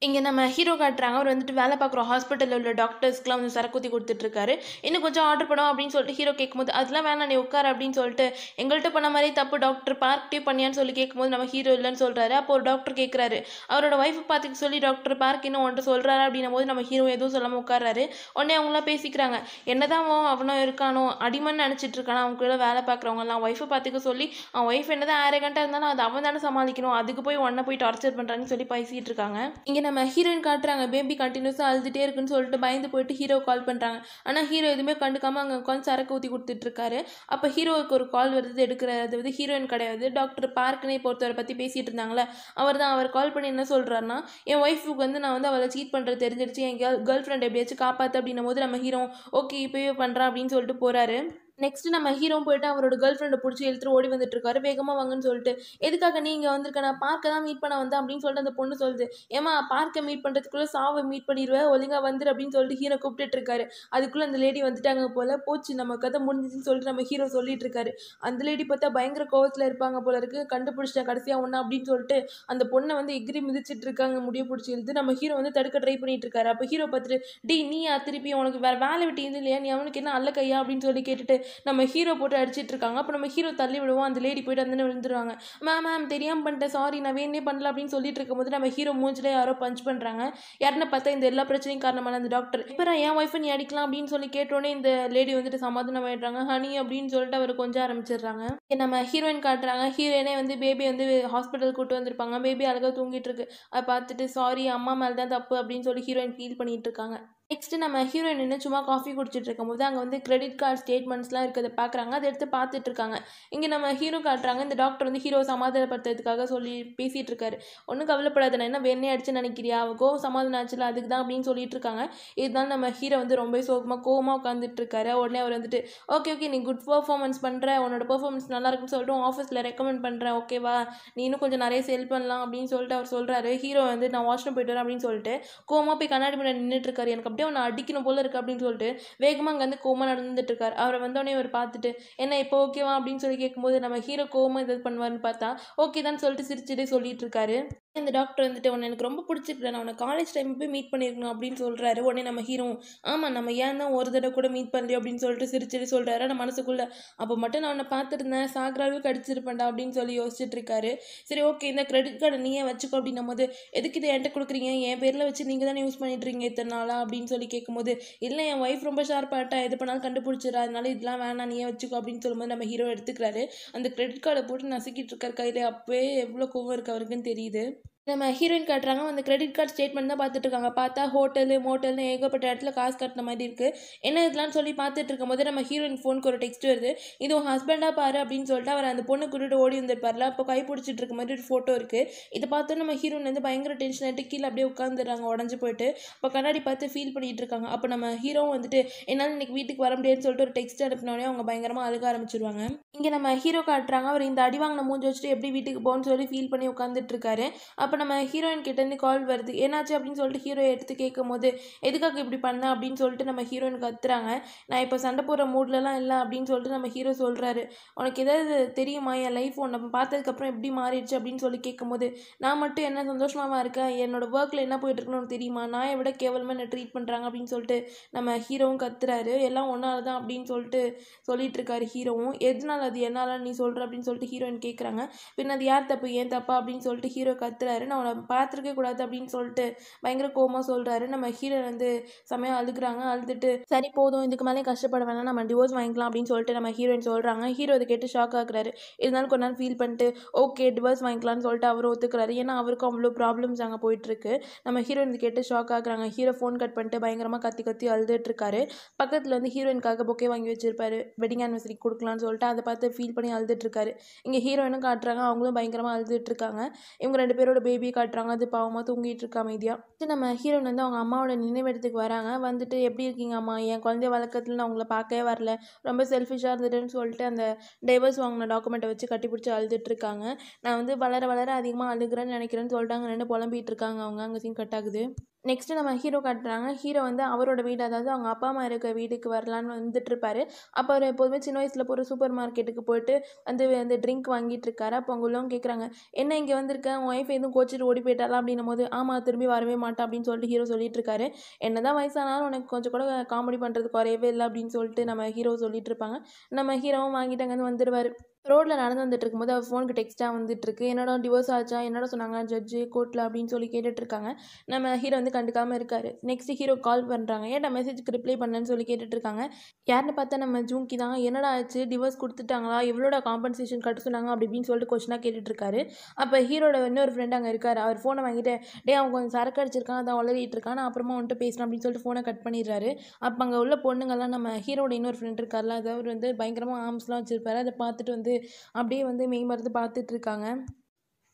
இங்கே நம்ம ஹீரோ காட்டுறாங்க. அவர் வந்துட்டு வேலை பார்க்குற ஹாஸ்பிட்டலில் உள்ள டாக்டர்ஸ்க்குலாம் வந்து சரக்குத்தி கொடுத்துட்ருக்காரு. இன்னும் கொஞ்சம் ஆர்டர் பண்ணுவோம் அப்படின்னு சொல்லிட்டு ஹீரோ கேட்கும்போது, அதெல்லாம் வேணாம் நீ உட்கார் அப்படின்னு சொல்லிட்டு, எங்கள்கிட்ட பண்ண மாதிரி தப்பு டாக்டர் பார்க்கிட்டே பண்ணியான்னு சொல்லி கேட்கும்போது நம்ம ஹீரோ இல்லைன்னு சொல்கிறாரு. அப்போ ஒரு டாக்டர் கேட்குறாரு, அவரோட ஒய்ஃபை பார்த்துக்க சொல்லி டாக்டர் பார்க் இன்னும் ஒன்றை சொல்கிறாரு அப்படின்னும் போது நம்ம ஹீரோ எதுவும் சொல்லாமல் உட்காராரு. உடனே அவங்களாம் பேசிக்கிறாங்க. என்னதான் அவனும் இருக்கானோ அடிமன்னு நினச்சிட்டு இருக்கானோ, அவங்க கூட வேலை பார்க்குறவங்கலாம் ஒய்ஃபை பார்த்துக்க சொல்லி அவன் ஒய்ஃப் என்னதான் ஆரகண்ட்டாக இருந்தாலும் அது அவன் தானே சமாளிக்கணும், அதுக்கு போய் ஒன்றை போய் டார்ச்சர் பண்ணுறான்னு சொல்லி பேசிகிட்டு இருக்காங்க. இங்கே நம்ம ஹீரோயின் காட்டுறாங்க. பேபி கண்டினியூஸாக அழுதுகிட்டே இருக்குன்னு சொல்லிட்டு பயந்து போயிட்டு ஹீரோ கால் பண்ணுறாங்க. ஆனால் ஹீரோ எதுவுமே கண்டுக்காமல் அங்கே உட்காந்து சரக்கு ஊற்றி கொடுத்துட்ருக்காரு. அப்போ ஹீரோவுக்கு ஒரு கால் வருது, எடுக்கிறாரு. அது வந்து ஹீரோயின் கிடையாது, டாக்டர் பார்க்னே பொறுத்தவரை பற்றி பேசிகிட்டு இருந்தாங்களே அவர் தான். அவர் கால் பண்ணி என்ன சொல்கிறாருன்னா, என் ஒய்ஃபுக்கு வந்து நான் வந்து அவளை சீட் பண்ணுறது தெரிஞ்சிருச்சு, என் கேர்ள் ஃப்ரெண்ட் எப்படியாச்சும் காப்பாற்று அப்படின்னும் போது நம்ம ஹீரோ ஓகே இப்போயே பண்ணுறான் அப்படின்னு சொல்லிட்டு போகிறாரு. நெக்ஸ்ட்டு நம்ம ஹீரோ போயிட்டு அவரோட கேர்ள் ஃப்ரெண்டை பிடிச்சி இழுத்துட்டு ஓடி வந்துட்டு இருக்காரு. வேகமாக வாங்கன்னு சொல்லிட்டு, எதுக்காக நீங்கள் வந்திருக்க, நான் பார்க்க தான் மீட் பண்ண வந்தேன் அப்படின்னு சொல்லிட்டு அந்த பொண்ணு சொல்லுது. ஏமா பார்க்க மீட் பண்ணுறதுக்குள்ளே சாவை மீட் பண்ணிடுவேன், ஒழுங்காக வந்துரு அப்படின்னு சொல்லிட்டு ஹீரோ கூப்பிட்டுட்டு இருக்காரு. அதுக்குள்ளே அந்த லேடி வந்துட்டாங்க போல், போச்சு நம்ம கதை முடிஞ்சிச்சுன்னு சொல்லிட்டு நம்ம ஹீரோ சொல்லிட்டு இருக்காரு. அந்த லேடி பார்த்தா பயங்கர கோவத்தில் இருப்பாங்க போல இருக்குது. கண்டுபிடிச்சிட்டேன் கடைசியாக ஒன்றா அப்படின்னு சொல்லிட்டு அந்த பொண்ணை வந்து எகிரி மிதிச்சிட்டு இருக்காங்க, முடிய பிடிச்சி இழுத்து. நம்ம ஹீரோ வந்து தடுக்க ட்ரை பண்ணிட்டு இருக்காரு. அப்போ ஹீரோ பார்த்துட்டு, நீயா திருப்பி உனக்கு வேறு வேலை விட்டு இது இல்லையா, நீ அவனுக்கு என்ன அல்ல கையா அப்படின்னு சொல்லி கேட்டுட்டு நம்ம ஹீரோ போட்டு அடிச்சிட்டு இருக்காங்க. அப்போ நம்ம ஹீரோ தள்ளி விடுவோம். அந்த லேடி போயிட்டு வந்து விழுந்துருவாங்க. மேம் தெரியாமல் பண்ணிட்டேன், சாரி நான் வேணே பண்ணல அப்படின்னு சொல்லிட்டு இருக்கும்போது நம்ம ஹீரோ மூஞ்சில் யாரோ பஞ்ச் பண்ணுறாங்க. யாருன்னு பார்த்தா இந்த எல்லா பிரச்சனையும் காரணமான அந்த டாக்டர். இப்போ என் ஒய்ஃபை நீ அடிக்கலாம் அப்படின்னு சொல்லி கேட்டோன்னே இந்த லேடி வந்துட்டு சமாதானம் ஆயிடுறாங்க. ஹனி அப்படின்னு சொல்லிட்டு அவர் கொஞ்சம் ஆரம்பிச்சிடுறாங்க. நம்ம ஹீரோயின் காட்டுறாங்க. ஹீரோயினே வந்து பேபி வந்து ஹாஸ்பிட்டல் கூட்டு வந்திருப்பாங்க. பேபி அழகாக தூங்கிட்டு இருக்கு. அதை பார்த்துட்டு சாரி அம்மா மேலே தான் தப்பு அப்படின்னு சொல்லி ஹீரோயின் ஃபீல் பண்ணிட்டு இருக்காங்க. நெக்ஸ்ட்டு நம்ம ஹீரோயின் இன்னும் சும்மா காஃபி குடிச்சிட்டு இருக்கும்போது அங்கே வந்து கிரெடிட் கார்டு ஸ்டேட்மெண்ட்ஸ்லாம் இருக்கிறத பார்க்குறாங்க. அதை எடுத்து பார்த்துட்டு இருக்காங்க. இங்கே நம்ம ஹீரோ காட்டுறாங்க. இந்த டாக்டர் வந்து ஹீரோ சமாதானப்படுத்துறதுக்காக சொல்லி பேசிகிட்டு இருக்காரு. ஒன்றும் கவலைப்படாத, நான் என்ன வேணே அடிச்சுன்னு நினைக்கிறியா, அவ சமாதானம் ஆச்சுல அதுக்கு தான் அப்படின்னு சொல்லிட்டு இருக்காங்க. இதுதான் நம்ம ஹீரோ வந்து ரொம்ப கோவமாக உட்காந்துட்டு இருக்காரு. உடனே அவர் வந்துட்டு ஓகே நீ குட் பர்ஃபார்மன்ஸ் பண்ணுற, உன்னோட பர்ஃபார்மன்ஸ் நல்லா இருக்குன்னு சொல்லிட்டு ஆஃபீஸில் ரெக்கமெண்ட் பண்ணுறேன், ஓகேவா, நீ இன்னும் கொஞ்சம் நிறைய செல் பண்ணலாம் அப்படின்னு சொல்லிட்டு அவர் சொல்கிறாரு. ஹீரோ வந்து நான் வாஷ்ரூம் போய்ட்டு வரேன் அப்படின்னு சொல்லிட்டு கோவமாக போய் கண்ணாடி முன்னாடி நின்றுட்டு இருக்காரு. எனக்கு அப்படியே அவனை அடிக்கணும் போல இருக்குது அப்படின்னு சொல்லிட்டு வேகமாக அங்கே வந்து கோவமாக நடந்துட்டு இருக்காரு. அவரை வந்தோடனே அவர் பார்த்துட்டு என்ன இப்போ ஓகேவா அப்படின்னு சொல்லி கேட்கும்போது நம்ம ஹீரோ கோவமாக இது பண்ணுவார்னு பார்த்தா ஓகே தான் சொல்லிட்டு சிரிச்சுட்டே சொல்லிட்டு இருக்காரு. இந்த டாக்டர் வந்துட்டு உன்னை எனக்கு ரொம்ப பிடிச்சிருக்கு, நான் உன்னை காலேஜ் டைம் போய் மீட் பண்ணியிருக்கணும் அப்படின்னு சொல்கிறாரு. உடனே நம்ம ஹீரோ ஆமாம் நம்ம ஏன் தான் ஒரு தடவை கூட மீட் பண்ணலையோ அப்படின்னு சொல்லிட்டு சிரிச்சுட்டு சொல்கிறாரு. நம்ம மனசுக்குள்ளே அப்போ மட்டும் நான் உன்னை பார்த்துருந்தேன் சாகிற அளவுக்கு அடிச்சிருப்பேன்டா அப்படின்னு சொல்லி யோசிச்சுட்டு இருக்காரு. சரி ஓகே இந்த கிரெடிட் கார்டை நீயே வச்சுக்கோ அப்படின்னும் போது எதுக்கு இதை என்கிட்ட கொடுக்குறீங்க, என் பேரில் வச்சு நீங்கள் தானே யூஸ் பண்ணிட்டு இருக்கீங்க இத்தனை நாளா அப்படின்னு சொல்லி கேட்கும்போது இல்லை என் ஒய்ஃப் ரொம்ப ஷார்ப்பாகிட்டா எது பண்ணாலும் கண்டுபிடிச்சிடா, அதனால இதெல்லாம் வேணாம் நீயே வச்சுக்கோ அப்படின்னு சொல்லும்போது நம்ம ஹீரோ எடுத்துக்கிறாரு. அந்த கிரெடிட் கார்டை போட்டு நசுக்கிட்டு இருக்காரு கையில். அப்போவே எவ்வளோ கோவம் இருக்கு அவருக்குன்னு தெரியுது. நம்ம ஹீரோயின் காட்டுறாங்க. அந்த கிரெடிட் கார்டு ஸ்டேட்மெண்ட் தான் பார்த்துட்டு இருக்காங்க. பார்த்தா ஹோட்டலு மோட்டல்னு ஏகப்பட்ட இடத்துல காசு கட்டின மாதிரி இருக்குது. என்ன இதெல்லாம் சொல்லி பார்த்துட்டு இருக்கும்போது நம்ம ஹீரோயின் ஃபோனுக்கு ஒரு டெக்ஸ்ட் வருது. இது உன் ஹஸ்பண்டாக பாரு அப்படின்னு சொல்லிட்டு அவர் அந்த பொண்ணு கூட்டிட்டு ஓடி வந்துருப்பார்ல, அப்போ கை பிடிச்சிட்டு இருக்க மாதிரி ஒரு ஃபோட்டோ இருக்குது. இதை பார்த்தோம் நம்ம ஹீரோயின் வந்து பயங்கர டென்ஷன் ஆகிட்டு கீழே அப்படியே உட்காந்துடுறாங்க உடஞ்சி போயிட்டு. அப்போ கண்ணாடி பார்த்து ஃபீல் பண்ணிகிட்டு இருக்காங்க. அப்போ நம்ம ஹீரோவும் வந்துட்டு என்னால் இன்னைக்கு வீட்டுக்கு வர முடியாதுன்னு சொல்லிட்டு ஒரு டெக்ஸ்ட் அனுப்பினோடனே அவங்க பயங்கரமாக அழுக ஆரம்பிச்சிருவாங்க. இங்கே நம்ம ஹீரோ காட்டுறாங்க. அவர் இந்த அடி வாங்கின மூஞ்சி வச்சுட்டு எப்படி வீட்டுக்கு போகணும்னு சொல்லி ஃபீல் பண்ணி உட்காந்துட்டு இருக்காரு. அப்போ நம்ம ஹீரோயின் கிட்டேருந்து கால் வருது. என்னாச்சு அப்படின்னு சொல்லிட்டு ஹீரோ எடுத்து கேட்கும்போது, எதுக்காக இப்படி பண்ண அப்படின்னு சொல்லிட்டு நம்ம ஹீரோயின் கத்துறாங்க. நான் இப்போ சண்டை போடுற மூட்லலாம் இல்லை அப்படின்னு சொல்லிட்டு நம்ம ஹீரோ சொல்கிறாரு. உனக்கு ஏதாவது தெரியுமா, என் லைஃப் உன்னை பார்த்ததுக்கப்புறம் எப்படி மாறிடுச்சு அப்படின்னு சொல்லி கேட்கும்போது, நான் மட்டும் என்ன சந்தோஷமாக இருக்கேன், என்னோட ஒர்க்கில் என்ன போயிட்டுருக்குன்னு உனக்கு தெரியுமா, நான் விட கேவலமாக என்ன ட்ரீட் பண்ணுறாங்க அப்படின்னு சொல்லிட்டு நம்ம ஹீரோவும் கத்துறாரு. எல்லாம் ஒன்றால் தான் அப்படின்னு சொல்லிட்டு சொல்லிட்டு இருக்காரு ஹீரோவும். எதனால அது என்னால் நீ சொல்கிற அப்படின்னு சொல்லிட்டு ஹீரோயின் கேட்குறாங்க. பின்ன அது யார் தப்பு ஏன் தப்பா அப்படின்னு சொல்லிட்டு ஹீரோ கத்துறாரு. நான் உன்னை பார்த்துருக்கே கூடாது அப்படின்னு சொல்லிட்டு பயங்கர கோவமாக சொல்கிறாரு. நம்ம ஹீரோ வந்து செமையாக அழுகுறாங்க. அழுதுட்டு சரி போதும், இதுக்கு மேலே கஷ்டப்பட வேணாம், நம்ம டிவோர்ஸ் வாங்கிக்கலாம் அப்படின்னு சொல்லிட்டு நம்ம ஹீரோயின் சொல்கிறாங்க. ஹீரோ இதை கேட்டு ஷாக் ஆகுறாரு. இருந்தாலும் கொஞ்ச நேரம் ஃபீல் பண்ணிட்டு ஓகே டிவோர்ஸ் வாங்கிக்கலாம்னு சொல்லிட்டு அவர் ஒத்துக்கிறாரு. ஏன்னா அவருக்கும் அவ்வளோ ப்ராப்ளம்ஸ் அங்கே போயிட்டுருக்கு. நம்ம ஹீரோயின் இதை கேட்டு ஷாக் ஆகுறாங்க. ஹீரோ ஃபோன் கட் பண்ணிட்டு பயங்கரமாக கத்தி கத்தி அழுதுட்டு இருக்காரு. பக்கத்தில் வந்து ஹீரோயினுக்காக பொக்கே வாங்கி வச்சிருப்பாரு, வெட்டிங் ஆனிவர்சரி கொடுக்கலான்னு சொல்லிட்டு. அதை பார்த்து ஃபீல் பண்ணி அழுதுட்டு இருக்காரு. இங்கே ஹீரோயினும் காட்டுறாங்க, அவங்களும் பயங்கரமாக அழுதுட்டு இருக்காங்க. இவங்க 2 பேரோட பேபியை காட்டுறாங்க. அது பாவமாக தூங்கிட்டு இருக்கா அமைதியாக. நம்ம ஹீரோயின் வந்து அவங்க அம்மாவோட நினைவிடத்துக்கு வராங்க. வந்துட்டு எப்படி இருக்கீங்க அம்மா, என் குழந்தைய வளர்க்கறதுல நான் உங்களை பார்க்கவே வரல, ரொம்ப செல்ஃபிஷாக இருந்துட்டுன்னு சொல்லிட்டு அந்த டைவர்ஸ் வாங்கின டாக்குமெண்ட்டை வச்சு கட்டி பிடிச்சி அழுதுட்டு இருக்காங்க. நான் வந்து வளர வளர அதிகமாக அழுகிறேன்னு நினைக்கிறேன்னு சொல்லிட்டு அங்கே 2 புலம்பிகிட்டு இருக்காங்க. அவங்க அங்கே சீன் கட் ஆகுது. நெக்ஸ்ட்டு நம்ம ஹீரோ காட்டுறாங்க. ஹீரோ வந்து அவரோட வீடு, அதாவது அவங்க அப்பா அம்மா இருக்க வீட்டுக்கு வரலான்னு வந்துட்டு இருப்பாரு. அப்போ அவர் எப்போதுமே சின்ன வயசில் போகிற சூப்பர் மார்க்கெட்டுக்கு போயிட்டு அந்த ட்ரிங்க் வாங்கிட்டு இருக்காரு. அப்போ அவங்க உள்ளவங்க கேட்குறாங்க, என்ன இங்கே வந்திருக்கேன், உன் ஒய்ஃப் எதுவும் கோச்சிட்டு ஓடி போயிட்டாரா அப்படின்னும் போது, ஆமாம் திரும்பி வரவே மாட்டா அப்படின்னு சொல்லிட்டு ஹீரோ சொல்லிட்டு இருக்காரு. என்னதான் வயசானாலும் உனக்கு கொஞ்சம் கூட காமெடி பண்ணுறது குறையவே இல்லை அப்படின்னு சொல்லிட்டு நம்ம ஹீரோ சொல்லிட்டு இருப்பாங்க. நம்ம ஹீரோவும் வாங்கிட்டு அங்கேருந்து வந்துடுவார். ரோட்டில் நடந்து வந்துட்டு இருக்கும்போது அவர் ஃபோனுக்கு டெக்ஸ்ட்டாக வந்துட்டுருக்கு. என்னடா டிவோர்ஸ் ஆச்சா, என்னடா சொன்னாங்க ஜட்ஜு கோர்ட்டில் அப்படின்னு சொல்லி கேட்டுட்ருக்காங்க. நம்ம ஹீரோ வந்து கண்டுக்காமல் இருக்கார். நெக்ஸ்ட் ஹீரோ கால் பண்ணுறாங்க. ஏன்டா மெசேஜுக்கு ரிப்ளை பண்ணேன்னு சொல்லி கேட்டுட்ருக்காங்க. யாருன்னு பார்த்தா நம்ம ஜூங்கி தான். என்னடா ஆச்சு, டிவோர்ஸ் கொடுத்துட்டாங்களா, எவ்வளோட காம்பன்சேஷன் கட்ட சொன்னாங்க அப்படி இப்படின்னு சொல்லிட்டு கொஸ்டினாக கேட்டுட்ருக்காரு. அப்போ ஹீரோட இன்னொரு ஃப்ரெண்ட் அங்கே இருக்கார். அவர் ஃபோனை வாங்கிட்டு, அவன் கொஞ்சம் சரக்கு அடிச்சிருக்கான், அதான் வளரிட்டு இருக்கான், நான் அப்புறமா வந்துட்டு பேசுகிறேன் அப்படின்னு சொல்லிட்டு ஃபோனை கட் பண்ணிடுறாரு. அப்போ அங்கே உள்ள பொண்ணுங்கள்லாம் நம்ம ஹீரோட இன்னொரு ஃப்ரெண்ட் இருக்கார்ல, அது அவர் வந்து பயங்கரமாக ஆர்ம்ஸ்லாம் வச்சுருப்பாரு. அதை பார்த்துட்டு வந்து அப்படியே வந்து மெய் மறந்து பார்த்துட்ருக்காங்க.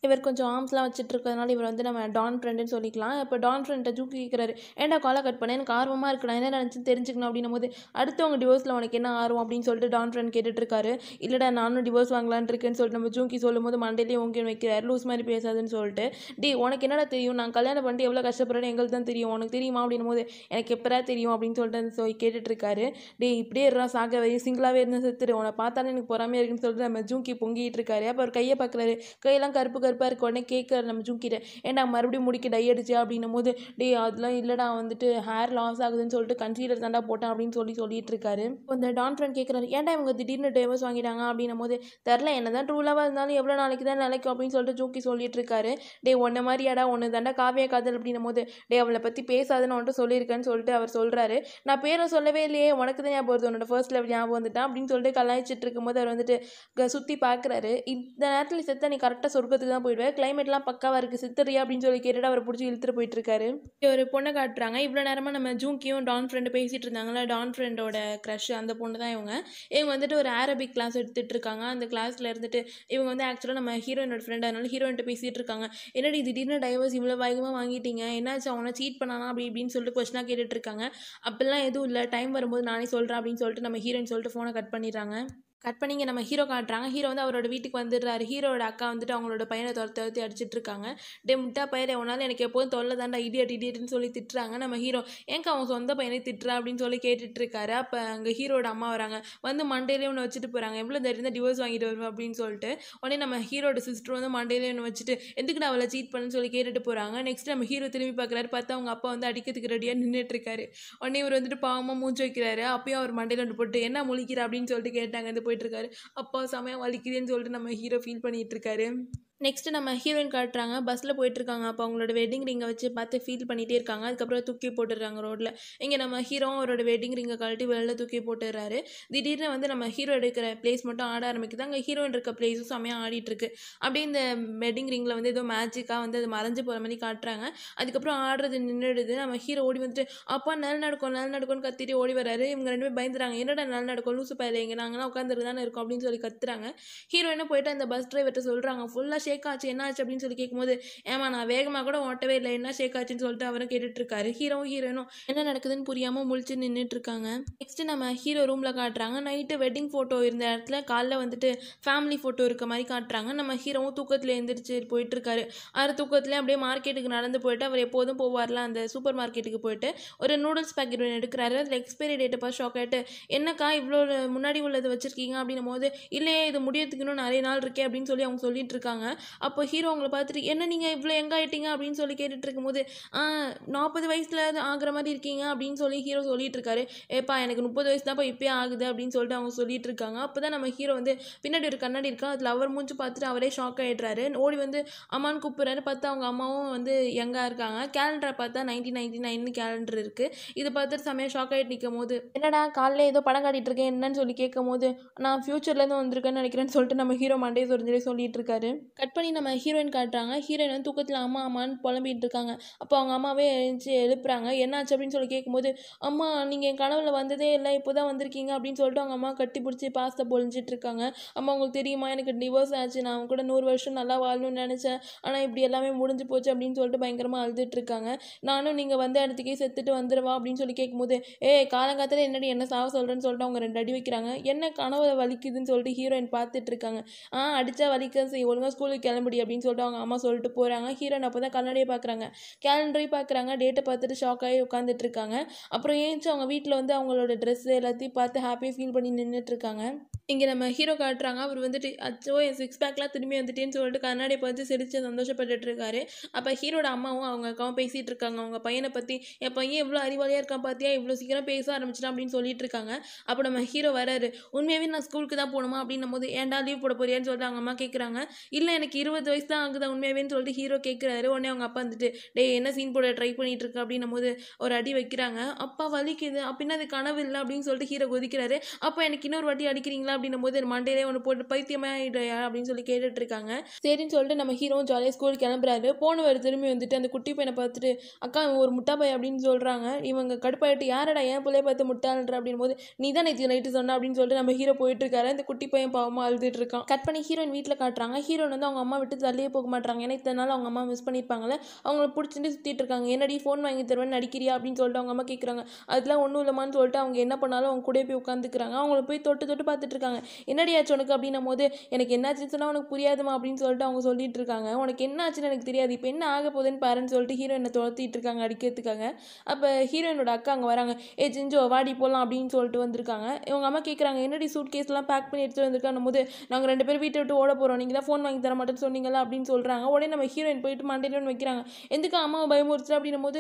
இவர் கொஞ்சம் ஆர்ம்ஸ்லாம் வச்சுட்டு இருக்கிறதுனால இவர் வந்து நம்ம டான் ஃப்ரெண்டுன்னு சொல்லிக்கலாம். இப்போ டான் ஃப்ரெண்ட்டை ஜூக்கி கேட்குறாரு, ஏன்டா காலை கட் பண்ண, எனக்கு ஆர்வமாக இருக்கு, நான் என்ன நினச்சின்னு தெரிஞ்சுக்கணும் அப்படின்னும் போது, அடுத்தவங்க டிவோர்ஸில் உனக்கு என்ன ஆர்வம் அப்படின்னு சொல்லிட்டு டான் ஃப்ரெண்ட் கேட்டுட்ருக்காரு. இல்லைடா நானும் டிவோர்ஸ் வாங்கலான்னு இருக்கேன்னு சொல்லிட்டு நம்ம ஜூக்கி சொல்லும் போது மண்டையிலேயே ஓங்கி வைக்கிறார், லூஸ் மாதிரி பேசாதுன்னு சொல்லிட்டு. உனக்கு என்னடா தெரியும், நான் கல்யாணம் பண்ணிட்டு எவ்வளோ கஷ்டப்படுறேன்னு எங்களுக்கு தான் தெரியும், உனக்கு தெரியுமா அப்படின்னும் போது, எனக்கு எப்படா தெரியும் அப்படின்னு சொல்லிட்டு கேட்டுட்ருக்காரு. இப்படியே இருறா, சாக வரையும் சிங்கிளாகவே இருந்து செத்துரு, உன்னை பார்த்தாலே எனக்கு பொறாமையாக இருக்குன்னு சொல்லிட்டு நம்ம ஜூக்கி பொங்கிட்டு இருக்காரு. அப்போ அவர் கையை பார்க்குறாரு, கையெல்லாம் கருப்பு கருப்பாக இருக்க. உடனே கேட்குறாரு நம்ம ஜூங்கிட்ட, ஏன்டா மறுபடியும் முடிக்க டை அடிச்சா அப்படின்னும் போது, அதெல்லாம் இல்லைடா, வந்துட்டு ஹேர் லாஸ் ஆகுதுன்னு சொல்லிட்டு கன்சீலர் தாண்டா போட்டேன் அப்படின்னு சொல்லிட்டு இருக்காரு. இந்த டான் ஃப்ரெண்ட் கேட்குறாரு, ஏன்டா இவங்க திடீர்னு டைவர்ஸ் வாங்கிட்டாங்க அப்படின்னும் போது, தெரில, என்னதான் ட்ரூலாவாக இருந்தாலும் எவ்வளோ நாளைக்கு தான் நிலைக்கும் அப்படின்னு சொல்லிட்டு ஜூக்கி சொல்லிட்டு இருக்காரு. ஒன்றை மாதிரியாடா, ஒன்று தாண்டா காவியா காதல் அப்படின்னும் போது, அவளை பற்றி பேசாதுன்னு வந்துட்டு சொல்லியிருக்கேன்னு சொல்லிட்டு அவர் சொல்கிறாரு. நான் பேரை சொல்லவே இல்லையே, உனக்கு தான் ஞாபகம் வருது, உன்னோட ஃபர்ஸ்ட் லவ் ஞாபகம் வந்துட்டான் அப்படின்னு சொல்லிட்டு கலாய்ச்சிட்டு இருக்கும்போது அவர் வந்துட்டு சுற்றி பார்க்குறாரு. இந்த நேரத்தில் செத்த நீ கரெக்டாக சொர்க்கத்துக்கு தான் போயிடுவேன், கிளைமேட்லாம் பக்காவாக இருக்குது, சித்தரியா அப்படின்னு சொல்லி கேட்டுட்டு அவரை பிடிச்சி இழுத்துட்டு போயிட்டுருக்காரு. ஒரு பொண்ணை காட்டுறாங்க. இவ்வளோ நேரமாக நம்ம ஜூங்கியும் டான் ஃப்ரெண்டு பேசிகிட்டு இருந்தாங்களா, டான் ஃப்ரெண்டோட க்ரஷ் அந்த பொண்ணு தான் இவங்க. இவங்க வந்துட்டு ஒரு அரபிக் கிளாஸ் எடுத்துகிட்டு இருக்காங்க. அந்த கிளாஸில் இருந்துட்டு இவங்க வந்து ஆக்சுவலாக நம்ம ஹீரோயினோட ஃப்ரெண்ட், அதனால ஹீரோயின்ட்டு பேசிகிட்டு இருக்காங்க. என்னடி திடீர்னு டைவர்ஸ் இவ்வளோ வேகமாக வாங்கிட்டீங்க, என்னாச்சு, அவனை சீட் பண்ணானா அப்படி இப்படின்னு சொல்லிட்டு கொஸ்டினாக கேட்டுட்ருக்காங்க. அப்படிலாம் எதுவும் இல்லை, டைம் வரும்போது நானே சொல்கிறேன் அப்படின்னு சொல்லிட்டு நம்ம ஹீரோயின் சொல்லிட்டு ஃபோனை கட் பண்ணிடுறாங்க. கட் பண்ணி இங்கே நம்ம ஹீரோ காட்டுறாங்க. ஹீரோ வந்து அவரோட வீட்டுக்கு வந்துடுறாரு. ஹீரோட அக்கா வந்துட்டு அவங்களோட பையனை துரத்தி அடிச்சிட்டு இருக்காங்க. முட்டா பையனை உன்னால எனக்கு எப்போதும் தொல்லை தாண்டா, இடியட்னு சொல்லி திட்டுறாங்க. நம்ம ஹீரோ ஏங்க அவன் சொந்த பையனை திட்டுறா அப்படின்னு சொல்லி கேட்டுட்டு இருக்காரு. அப்போ அங்கே ஹீரோட அம்மா வராங்க. வந்து மண்டையிலே ஒன்று வச்சுட்டு போகிறாங்க, எவ்வளோ தைரியம் தான் டிவோர்ஸ் வாங்கிட்டு வருவேன் அப்படின்னு சொல்லிட்டு. உடனே நம்ம ஹீரோட சிஸ்டர் வந்து மண்டையிலே ஒன்று வச்சுட்டு எதுக்குடா அவளை சீட் பண்ணுன்னு சொல்லி கேட்டுட்டு போகிறாங்க. நெக்ஸ்ட் நம்ம ஹீரோ திரும்பி பார்க்குறாரு. பார்த்தா அவங்க அப்பா வந்து அடிக்கிறதுக்கு ரெடியாக நின்றுட்டு இருக்காரு. உடனே இவர் வந்துட்டு பாவமாக மூஞ்சி வைக்கிறாரு. அப்பயும் அவர் மண்டையில் ஒன்று போட்டு என்ன முழிக்கிற அப்படின்னு சொல்லிட்டு கேட்டாங்க. வந்து போயிட்டு இருக்காரு. அப்பா செமையாக வலிக்குதுன்னு சொல்லிட்டு நம்ம ஹீரோ ஃபீல் பண்ணிட்டு இருக்காரு. நெக்ஸ்ட்டு நம்ம ஹீரோயின் காட்டுறாங்க. பஸ்ஸில் போயிட்டுருக்காங்க. அப்போ அவங்களோட வெட்டிங் ரிங்கை வச்சு பார்த்து ஃபீல் பண்ணிகிட்டே இருக்காங்க. அதுக்கப்புறம் தூக்கி போட்டுடுறாங்க ரோட்டில். இங்கே நம்ம ஹீரோ அவரோட வெட்டிங் ரிங்கை கழட்டி வெளில தூக்கி போட்டுடுறாரு. திடீர்னு வந்து நம்ம ஹீரோ எடுக்கிற பிளேஸ் மட்டும் ஆட ஆரம்பிக்குது. அங்கே ஹீரோயின் இருக்க பிளேஸும் செம்மையாக ஆடிட்டுருக்கு. அப்படியே இந்த வெட்டிங் ரிங்கில் வந்து ஏதோ மேஜிக்காக வந்து அது மறைஞ்சு போகிற மாதிரி காட்டுறாங்க. அதுக்கப்புறம் ஆடுறது நின்றுடுது. நம்ம ஹீரோ ஓடி வந்துட்டு அப்பா நல் நடக்கும்னு கத்திட்டு ஓடி வராரு. இவங்க 2 பேரும் பயந்துறாங்க. என்னடா நல் நடக்கும் லூசு பயில, இங்கே நாங்களாம் உட்காந்துட்டு தானே இருக்கோம் அப்படின்னு சொல்லி கத்துறாங்க. ஹீரோயினை போயிட்டு அந்த பஸ் டிரைவர்கிட்ட சொல்கிறாங்க, ஃபுல்லாக ஷேக் ஆச்சு, என்ன ஆச்சு அப்படின்னு சொல்லி கேட்கும்போது, ஏமா நான் வேகமாக கூட ஓட்டவே இல்லை, என்ன ஷேக் ஆச்சுன்னு சொல்லிட்டு அவரும் கேட்டுட்டு இருக்காரு. ஹீரோயினும் என்ன நடக்குதுன்னு புரியாமல் முழிச்சு நின்றுட்டு இருக்காங்க. நெக்ஸ்ட் நம்ம ஹீரோ ரூமில் காட்டுறாங்க. நைட்டு வெட்டிங் ஃபோட்டோ இருந்த இடத்துல காலைல வந்துட்டு ஃபேமிலி ஃபோட்டோ இருக்க மாதிரி காட்டுறாங்க. நம்ம ஹீரோவும் தூக்கத்தில் எழுந்திரிச்சு போயிட்டு இருக்காரு. அவர் தூக்கத்துலேயே அப்படியே மார்க்கெட்டுக்கு நடந்து போயிட்டு, அவர் எப்போதும் போவார்ல அந்த சூப்பர் மார்க்கெட்டுக்கு போயிட்டு ஒரு நூடுல்ஸ் பேக்கெட் ஒன்று எடுக்கிறாரு. அதில் எக்ஸ்பைரி டேட்டை பார்த்து ஷாக் ஆகிட்டு, என்னக்கா இவ்வளோ முன்னாடி உள்ளது வச்சுருக்கீங்க அப்படின்னும் போது, இல்லையே இது முடியறதுக்கு இன்னும் நிறைய நாள் இருக்கே அப்படின்னு சொல்லி அவங்க சொல்லிட்டு இருக்காங்க. அப்போ ஹீரோ அவங்கள பார்த்துட்டு, என்ன நீங்கள் இவ்வளோ எங்கே ஆகிட்டீங்க அப்படின்னு சொல்லி கேட்டுட்டு இருக்கும்போது, 40 வயசில் ஆகிற மாதிரி இருக்கீங்க அப்படின்னு சொல்லி ஹீரோ சொல்லிட்டு இருக்காரு. ஏப்பா எனக்கு 30 வயசு தான்ப்பா இப்போயே ஆகுது அப்படின்னு சொல்லிட்டு அவங்க சொல்லிட்டு இருக்காங்க. அப்போ தான் நம்ம ஹீரோ வந்து பின்னாடி ஒரு கண்ணாடி இருக்கா, அதில் அவர் மூஞ்சி பார்த்துட்டு அவரே ஷாக் ஆகிடுறாரு. ஓடி வந்து அம்மான்னு கூப்பிட்றாரு. பார்த்தா அவங்க அம்மாவும் வந்து யங்காக இருக்காங்க. கேலண்டரை பார்த்தா 1999 கேலண்டர் இருக்குது. இதை பார்த்துட்டு செம்மையாக ஷாக் ஆகிட்டு நிற்கும் போது, என்னடா காலையில் ஏதோ படம் காட்டிகிட்டு இருக்கேன் என்னன்னு சொல்லி கேட்கும் போது, நான் ஃப்யூச்சர்லேருந்து வந்திருக்கேன்னு நினைக்கிறேன்னு சொல்லிட்டு நம்ம ஹீரோ மண்டே சொரிஞ்சே சொல்லிட்டு இருக்காரு. கட் பண்ணி நம்ம ஹீரோயின் காட்டுறாங்க. ஹீரோயின் வந்து தூக்கத்தில் அம்மா அம்மான்னு புலம்பிட்டு இருக்காங்க. அப்போ அவங்க அம்மாவே எழுப்புறாங்க. என்னாச்சு அப்படின்னு சொல்லி கேட்கும்போது, அம்மா நீங்கள் என் கனவுல வந்ததே இல்லை, இப்போ தான் வந்திருக்கீங்க அப்படின்னு சொல்லிட்டு அவங்க அம்மா கட்டி பிடிச்சி பாசத்தை பொழிஞ்சிட்டு இருக்காங்க. அம்மா உங்களுக்கு தெரியுமா எனக்கு டிவோர்ஸ் ஆச்சு, நான் அவங்க கூட 100 வருஷம் நல்லா வாழணும்னு நினச்சேன், ஆனால் இப்படி எல்லாமே முடிஞ்சு போச்சு அப்படின்னு சொல்லிட்டு பயங்கரமாக அழுதுட்டு இருக்காங்க. நானும் நீங்கள் வந்த இடத்துக்கே செத்துட்டு வந்துடுவா அப்படின்னு சொல்லி கேட்கும்போது, காலங்காலத்தில் என்னடி என்ன சாவ சொல்கிறேன்னு சொல்லிட்டு அவங்க 2 அடி வைக்கிறாங்க. என்ன கனவுல வலிக்குதுன்னு சொல்லிட்டு ஹீரோயின் பார்த்துட்டு இருக்காங்க. அடித்தா வலிக்க செய், ஒழுங்காக ஸ்கூலுக்கு கிளம்புடி அப்படின்னு சொல்லிட்டு அவங்க அம்மா சொல்லிட்டு போகிறாங்க. ஹீரோயின் அப்போ தான் கண்ணாடியை பார்க்குறாங்க, கேலண்டரையும் பார்க்குறாங்க. டேட்டை பார்த்துட்டு ஷாக் ஆகி உட்காந்துட்டு இருக்காங்க. அப்புறம் ஏஞ்சி அவங்க வீட்டில் வந்து அவங்களோட ட்ரெஸ் எல்லாத்தையும் பார்த்து ஹாப்பியாக ஃபீல் பண்ணி நின்றுட்டு இருக்காங்க. இங்கே நம்ம ஹீரோ காட்டுறாங்க. அவர் வந்துட்டு அச்சோ என் 6 பேக்லாம் திரும்பி வந்துட்டேன்னு சொல்லிட்டு கண்ணாடியை பார்த்து சிரித்து சந்தோஷப்பட்டுட்டு இருக்காரு. அப்போ ஹீரோட அம்மாவும் அவங்க அக்காவும் பேசிகிட்டு இருக்காங்க அவங்க பையனை பற்றி. என் பையன் எவ்வளோ அறிவாளியாக இருக்கான் பார்த்தியா, இவ்வளோ சீக்கிரம் பேச ஆரம்பிச்சிட்டான் அப்படின்னு சொல்லிட்டு இருக்காங்க. அப்போ நம்ம ஹீரோ வராரு. உண்மையாகவே நான் ஸ்கூலுக்கு தான் போகணுமா அப்படின்னும் போது, ஏன்டா லீவ் போட போறியான்னு சொல்லிட்டு அவங்க அம்மா கேட்குறாங்க. இல்லை எனக்கு 20 வயசு தான் ஆகுதா உண்மையாகவேன்னு சொல்லிட்டு ஹீரோ கேட்குறாரு. உடனே அவங்க அப்பா வந்துட்டு, என்ன சீன் போட ட்ரை பண்ணிட்டு இருக்கு அப்படின்னும் போது ஒரு அடி வைக்கிறாங்க. அப்பா வலிக்குது அப்படின்னா அது கனவு இல்லை அப்படின்னு சொல்லிட்டு ஹீரோ கொதிக்கிறாரு. அப்போ எனக்கு இன்னொரு வாட்டி அடிக்கிறீங்களா அப்படின்னும் போது மண்டையிலே ஒன்று போட்டு பைத்தியமாயிடுயா அப்படின்னு சொல்லி கேட்டுட்டு இருக்காங்க. சரின்னு சொல்லிட்டு நம்ம ஹீரோவும் ஜாலியாக ஸ்கூல் கிளம்புறாரு. போனவர் திரும்பி வந்துட்டு அந்த குட்டி பையனை பார்த்துட்டு, அக்கா ஒரு முட்டா பையன் அப்படின்னு சொல்கிறாங்க. இவங்க கடுப்பாயிட்டு, யாரடா என் பிள்ளைய பார்த்து முட்டாள்ன்ற அப்படின் போது, நீ தான் நேற்று நைட்டு சொன்ன அப்படின்னு சொல்லிட்டு நம்ம ஹீரோ போயிட்டு இருக்காரு. அந்த குட்டி பையன் பாவமாக அழுதுட்டு இருக்கான். கட் பண்ணி ஹீரோயின் வீட்டில் காட்டுறாங்க. ஹீரோயின் வந்து அவங்க அம்மா விட்டு தள்ளியே போக மாட்டாங்க. ஏன்னா இத்தனை நாள் அவங்க அம்மா மிஸ் பண்ணியிருப்பாங்களே, அவங்கள பிடிச்சிட்டு சுற்றிட்டு இருக்காங்க. என்னடி ஃபோன் வாங்கி தருவேன்னு நடிக்கிறியா அப்படின்னு சொல்லிட்டு அவங்க அம்மா கேட்குறாங்க. அதெல்லாம் ஒன்றும் இல்லைம்மான்னு சொல்லிட்டு அவங்க என்ன பண்ணாலும் அவங்க கூட போய் உட்காந்துக்கிறாங்க. அவங்கள போய் தொட்டு தொட்டு பார்த்துட்டு இருக்காங்க. என்னடி ஆச்சு உனக்கு அப்படின்னும் போது, எனக்கு என்னாச்சுன்னு சொன்னால் உனக்கு புரியாதுமா அப்படின்னு சொல்லிட்டு அவங்க சொல்லிட்டு இருக்காங்க. உனக்கு என்ன ஆச்சுன்னு எனக்கு தெரியாது, இப்போ என்ன ஆக போகுதுன்னு பாருன்னு சொல்லிட்டு ஹீரோயினை துரத்திட்டு இருக்காங்க அடிக்கிறதுக்காக. அப்போ ஹீரோயினோட அக்கா அங்கே வராங்க. ஜிஞ்சோ வாடி போகலாம் அப்படின்னு சொல்லிட்டு வந்திருக்காங்க. இவங்க அம்மா கேட்குறாங்க, என்னடி சூட் கேஸ்லாம் பேக் பண்ணி எடுத்துகிட்டு வந்திருக்கான் போது, நாங்கள் 2 பேரும் வீட்டை விட்டு ஓட போகிறோம், நீங்கள் தான் ஃபோன் வாங்கி தர மாட்டேன்னு சொன்னீங்களா அப்படின்னு சொல்கிறாங்க. உடனே நம்ம ஹீரோயின் போயிட்டு மண்டையிலன்னு வைக்கிறாங்க. எதுக்கு அம்மாவை பயமுறுத்துற அப்படின்னும் போது,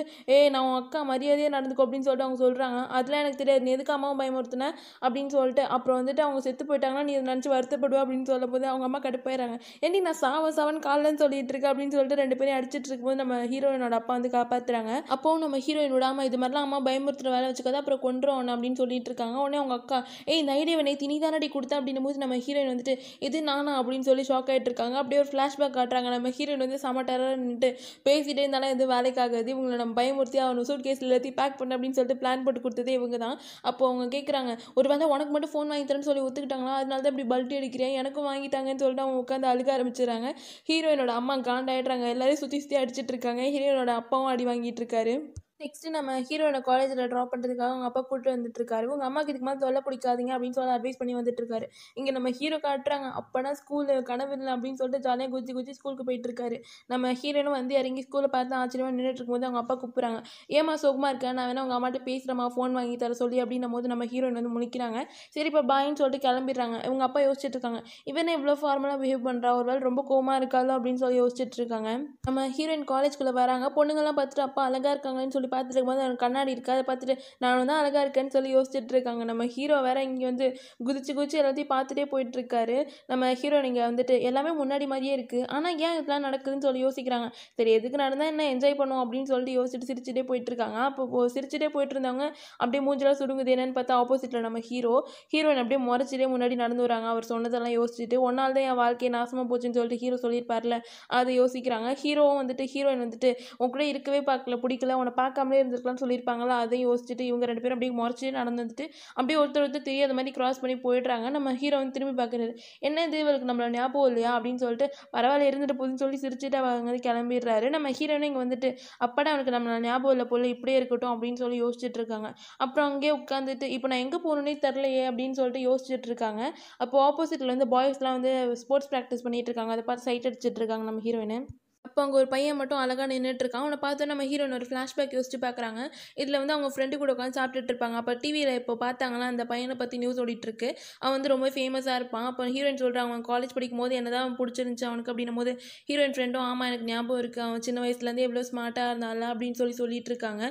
நான் உன் அக்கா மரியாதையாக நடந்துக்கோ அப்படின்னு சொல்லிட்டு அவங்க சொல்கிறாங்க. அதெல்லாம் எனக்கு தெரியாது, நீ எதுக்கு அம்மாவை பயமுறுத்தின அப்படின்னு சொல்லிட்டு. அப்புறம் வந்துட்டு அவங்க செத்து போயிட்டாங்கன்னா நீ நினச்சி வருத்தப்படுவா அப்படின்னு சொல்லும் போது அவங்க அம்மா கடுப்பாயிறாங்க. ஏன்டி நான் சாவன் காலன்னு சொல்லிட்டு இருக்கேன் அப்படின்னு சொல்லிட்டு 2 பேரும் அடிச்சிட்டு இருக்கும்போது நம்ம ஹீரோயினோட அப்பா வந்து காப்பாற்றுறாங்க. அப்போவும் நம்ம ஹீரோயின் விடாமல் இது மாதிரிலாம் அம்மா பயமுறுத்துற வேலை வச்சுக்காத, அப்புறம் கொண்டுருவோம் அப்படின்னு சொல்லிட்டு இருக்காங்க. உடனே அவங்க அக்கா, இந்த ஐடியாவை நேற்று நீ தானடி கொடுத்தா அப்படின்னும் போது நம்ம ஹீரோயின் வந்துட்டு, இது நானா அப்படின்னு சொல்லி ஷாக் ஆகிட்டு இருக்காங்க. அப்படியே ஒரு ஃப்ளாஷ்பேக் காட்டுறாங்க. நம்ம ஹீரோயின் வந்து சமட்டராக நின்றுட்டு பேசிட்டே இருந்தாலும் எதுவும் வேலைக்காகாது, இவங்களை நம்ம பயமுறுத்தி அவனை சூட் கேஸில் எல்லாத்தையும் பேக் பண்ண அப்படின்னு சொல்லிட்டு பிளான் போட்டு கொடுத்ததே இவங்க தான். அப்போ அவங்க கேட்குறாங்க, ஒரு வேளை உனக்கு மட்டும் ஃபோன் வாங்கி தரேன்னு சொல்லி ஒத்துக்கிட்டாங்களா, அதனால தான் இப்படி பல்ட்டி அடிக்கிறேன், எனக்கும் வாங்கிட்டாங்கன்னு சொல்லிட்டு அவங்க உட்காந்து அழுக ஆரம்பிச்சிடறாங்க. ஹீரோயினோட அம்மா காண்டாயிடுறாங்க. எல்லாரையும் சுற்றி அடிச்சிட்டு இருக்காங்க. ஹீரோயினோட அப்பாவும் அடி வாங்கிட்டு இருக்காரு. நெக்ஸ்ட்டு நம்ம ஹீரோனை காலேஜில் ட்ராப் பண்ணுறதுக்காக அவங்க அப்பா கூப்பிட்டு வந்துட்டுருக்காரு. உங்கள் அம்மாவுக்கு இதுக்கு மேலே தொல்லை பிடிக்காதீங்க அப்படின்னு சொல்லி அட்வைஸ் பண்ணி வந்துட்டுருக்காரு. இங்கே நம்ம ஹீரோ காட்டுறாங்க. அப்போனா ஸ்கூலு கனவு இல்லை அப்படின்னு சொல்லிட்டு ஜாலியாக குதிச்சு ஸ்கூலுக்கு போயிட்டுருக்காரு. நம்ம ஹீரோனும் வந்து இறங்கி ஸ்கூலில் பார்த்து ஆச்சரியமாக நின்றுட்டு இருக்கும்போது அவங்க அப்பா கூப்பிட்றாங்க. ஏமா சோகமாக இருக்கேன், நான் வேணா உங்கள் அம்மாட்ட பேசுகிறேம்மா ஃபோன் வாங்கி தர சொல்லி அப்படின்னும் போது நம்ம ஹீரோயின் வந்து முழிக்கிறாங்க. சரி இப்போ பாயின்னு சொல்லிட்டு கிளம்பிடுறாங்க. இவங்க அப்பா யோசிச்சுட்டு இருக்காங்க, இவனே இவ்வளோ ஃபார்மலாக பிஹேவ் பண்ணுறா, ஒரு வேளை ரொம்ப கோவமாக இருக்காளோ அப்படின்னு சொல்லி யோசிச்சுட்டு இருக்காங்க. நம்ம ஹீரோயின் காலேஜ்குள்ளே வராங்க. பொண்ணுங்கள்லாம் பார்த்துட்டு அப்பா அழகாக இருக்காங்கன்னு சொல்லி பார்த்துட்டு இருக்கும்போது அவனுக்கு கண்ணாடி இருக்குது, அதை பார்த்துட்டு நானும் தான் அழகாக இருக்கேன்னு சொல்லி யோசிச்சுட்டு இருக்காங்க. நம்ம ஹீரோ வேற இங்கே வந்து குதிச்சு எல்லாத்தையும் பார்த்துட்டே போயிட்டுருக்காரு. நம்ம ஹீரோ இங்கே வந்துட்டு எல்லாமே முன்னாடி மாதிரியே இருக்குது, ஆனால் ஏன் இதெல்லாம் நடக்குதுன்னு சொல்லி யோசிக்கிறாங்க. சரி எதுக்கு நடந்தால் என்ன, என்ஜாய் பண்ணுவோம் அப்படின்னு சொல்லிட்டு யோசிச்சுட்டு சிரிச்சுட்டே போயிட்டுருக்காங்க. அப்போ சிரிச்சுட்டே போயிட்டு இருந்தவங்க அப்படியே மூஞ்செல்லாம் சுடுங்குது என்னன்னு பார்த்தா ஆப்போசிட்டில் நம்ம ஹீரோயின் அப்படியே முறைச்சிட்டே முன்னாடி நடந்து வராங்க. அவர் சொன்னதெல்லாம் யோசிச்சுட்டு, ஒன்றால் தான் என் வாழ்க்கையை நாசமாக போச்சுன்னு சொல்லிட்டு ஹீரோ சொல்லியிருப்பார்ல, அதை யோசிக்கிறாங்க. ஹீரோவும் வந்துட்டு ஹீரோயின் வந்துட்டு உன் கூட இருக்கவே பார்க்கல, பிடிக்கல, உன்னை பார்க்காமலே இருந்திருக்கலாம்னு சொல்லியிருப்பாங்களா, அதையும் யோசிச்சுட்டு இவங்க 2 பேரும் அப்படியே முறைச்சிட்டே நடந்து வந்துட்டு அப்படியே ஒருத்தர் தெரியாத மாதிரி கிராஸ் பண்ணி போயிடுறாங்க. நம்ம ஹீரோ வந்து திரும்பி பார்க்குறாரு. என்ன இது இவளுக்கு நம்மள ஞாபகம் இல்லையா அப்படின்னு சொல்லிட்டு பரவாயில்ல இருந்துட்டு போகுதுன்னு சொல்லி சிரிச்சுட்டு அவங்க வந்து கிளம்பிடுறாரு. நம்ம ஹீரோயினும் இங்கே வந்துட்டு அப்பாடா அவனுக்கு நம்மள ஞாபகம் இல்லை போல இப்படியே இருக்கட்டும் அப்படின்னு சொல்லி யோசிச்சுட்டு இருக்காங்க. அப்புறம் அங்கேயே உட்காந்துட்டு இப்போ நான் எங்கே போகணுன்னே தெரிலையே அப்படின்னு சொல்லிட்டு யோசிச்சுட்டு இருக்காங்க. அப்போ ஆப்போசிட்டில் வந்து பாய்ஸ்லாம் வந்து ஸ்போர்ட்ஸ் ப்ராக்டிஸ் பண்ணிட்டு இருக்காங்க. அதை பார்த்து சைட் அடிச்சிட்டு இருக்காங்க நம்ம ஹீரோயின். அப்போ அங்கே ஒரு பையன் மட்டும் அழகாக நின்றுட்டு இருக்கான். அவனை பார்த்து நம்ம ஹீரோயின் ஒரு ஃப்ளாஷ்பேக் யோசிச்சு பார்க்குறாங்க. இதில் வந்து அவங்க ஃப்ரெண்டு கூட உட்காந்து சாப்பிட்டுட்டு இருப்பாங்க. அப்போ டிவியில் இப்போ பார்த்தாங்கன்னா அந்த பையனை பற்றி நியூஸ் ஓடிட்டுருக்கு. அவன் வந்து ரொம்ப ஃபேமஸாக இருப்பான். அப்போ ஹீரோயின் சொல்கிறாங்க அவன் காலேஜ் படிக்கும் போது என்ன தான் பிடிச்சிருந்துச்சு அவனுக்கு அப்படின்னும் போது ஹீரோயின் ஃப்ரெண்டும் ஆமாம் எனக்கு ஞாபகம் இருக்குது அவன் சின்ன வயசுலேருந்து எவ்வளோ ஸ்மார்ட்டாக இருந்தால அப்படின்னு சொல்லிட்டு இருக்காங்க.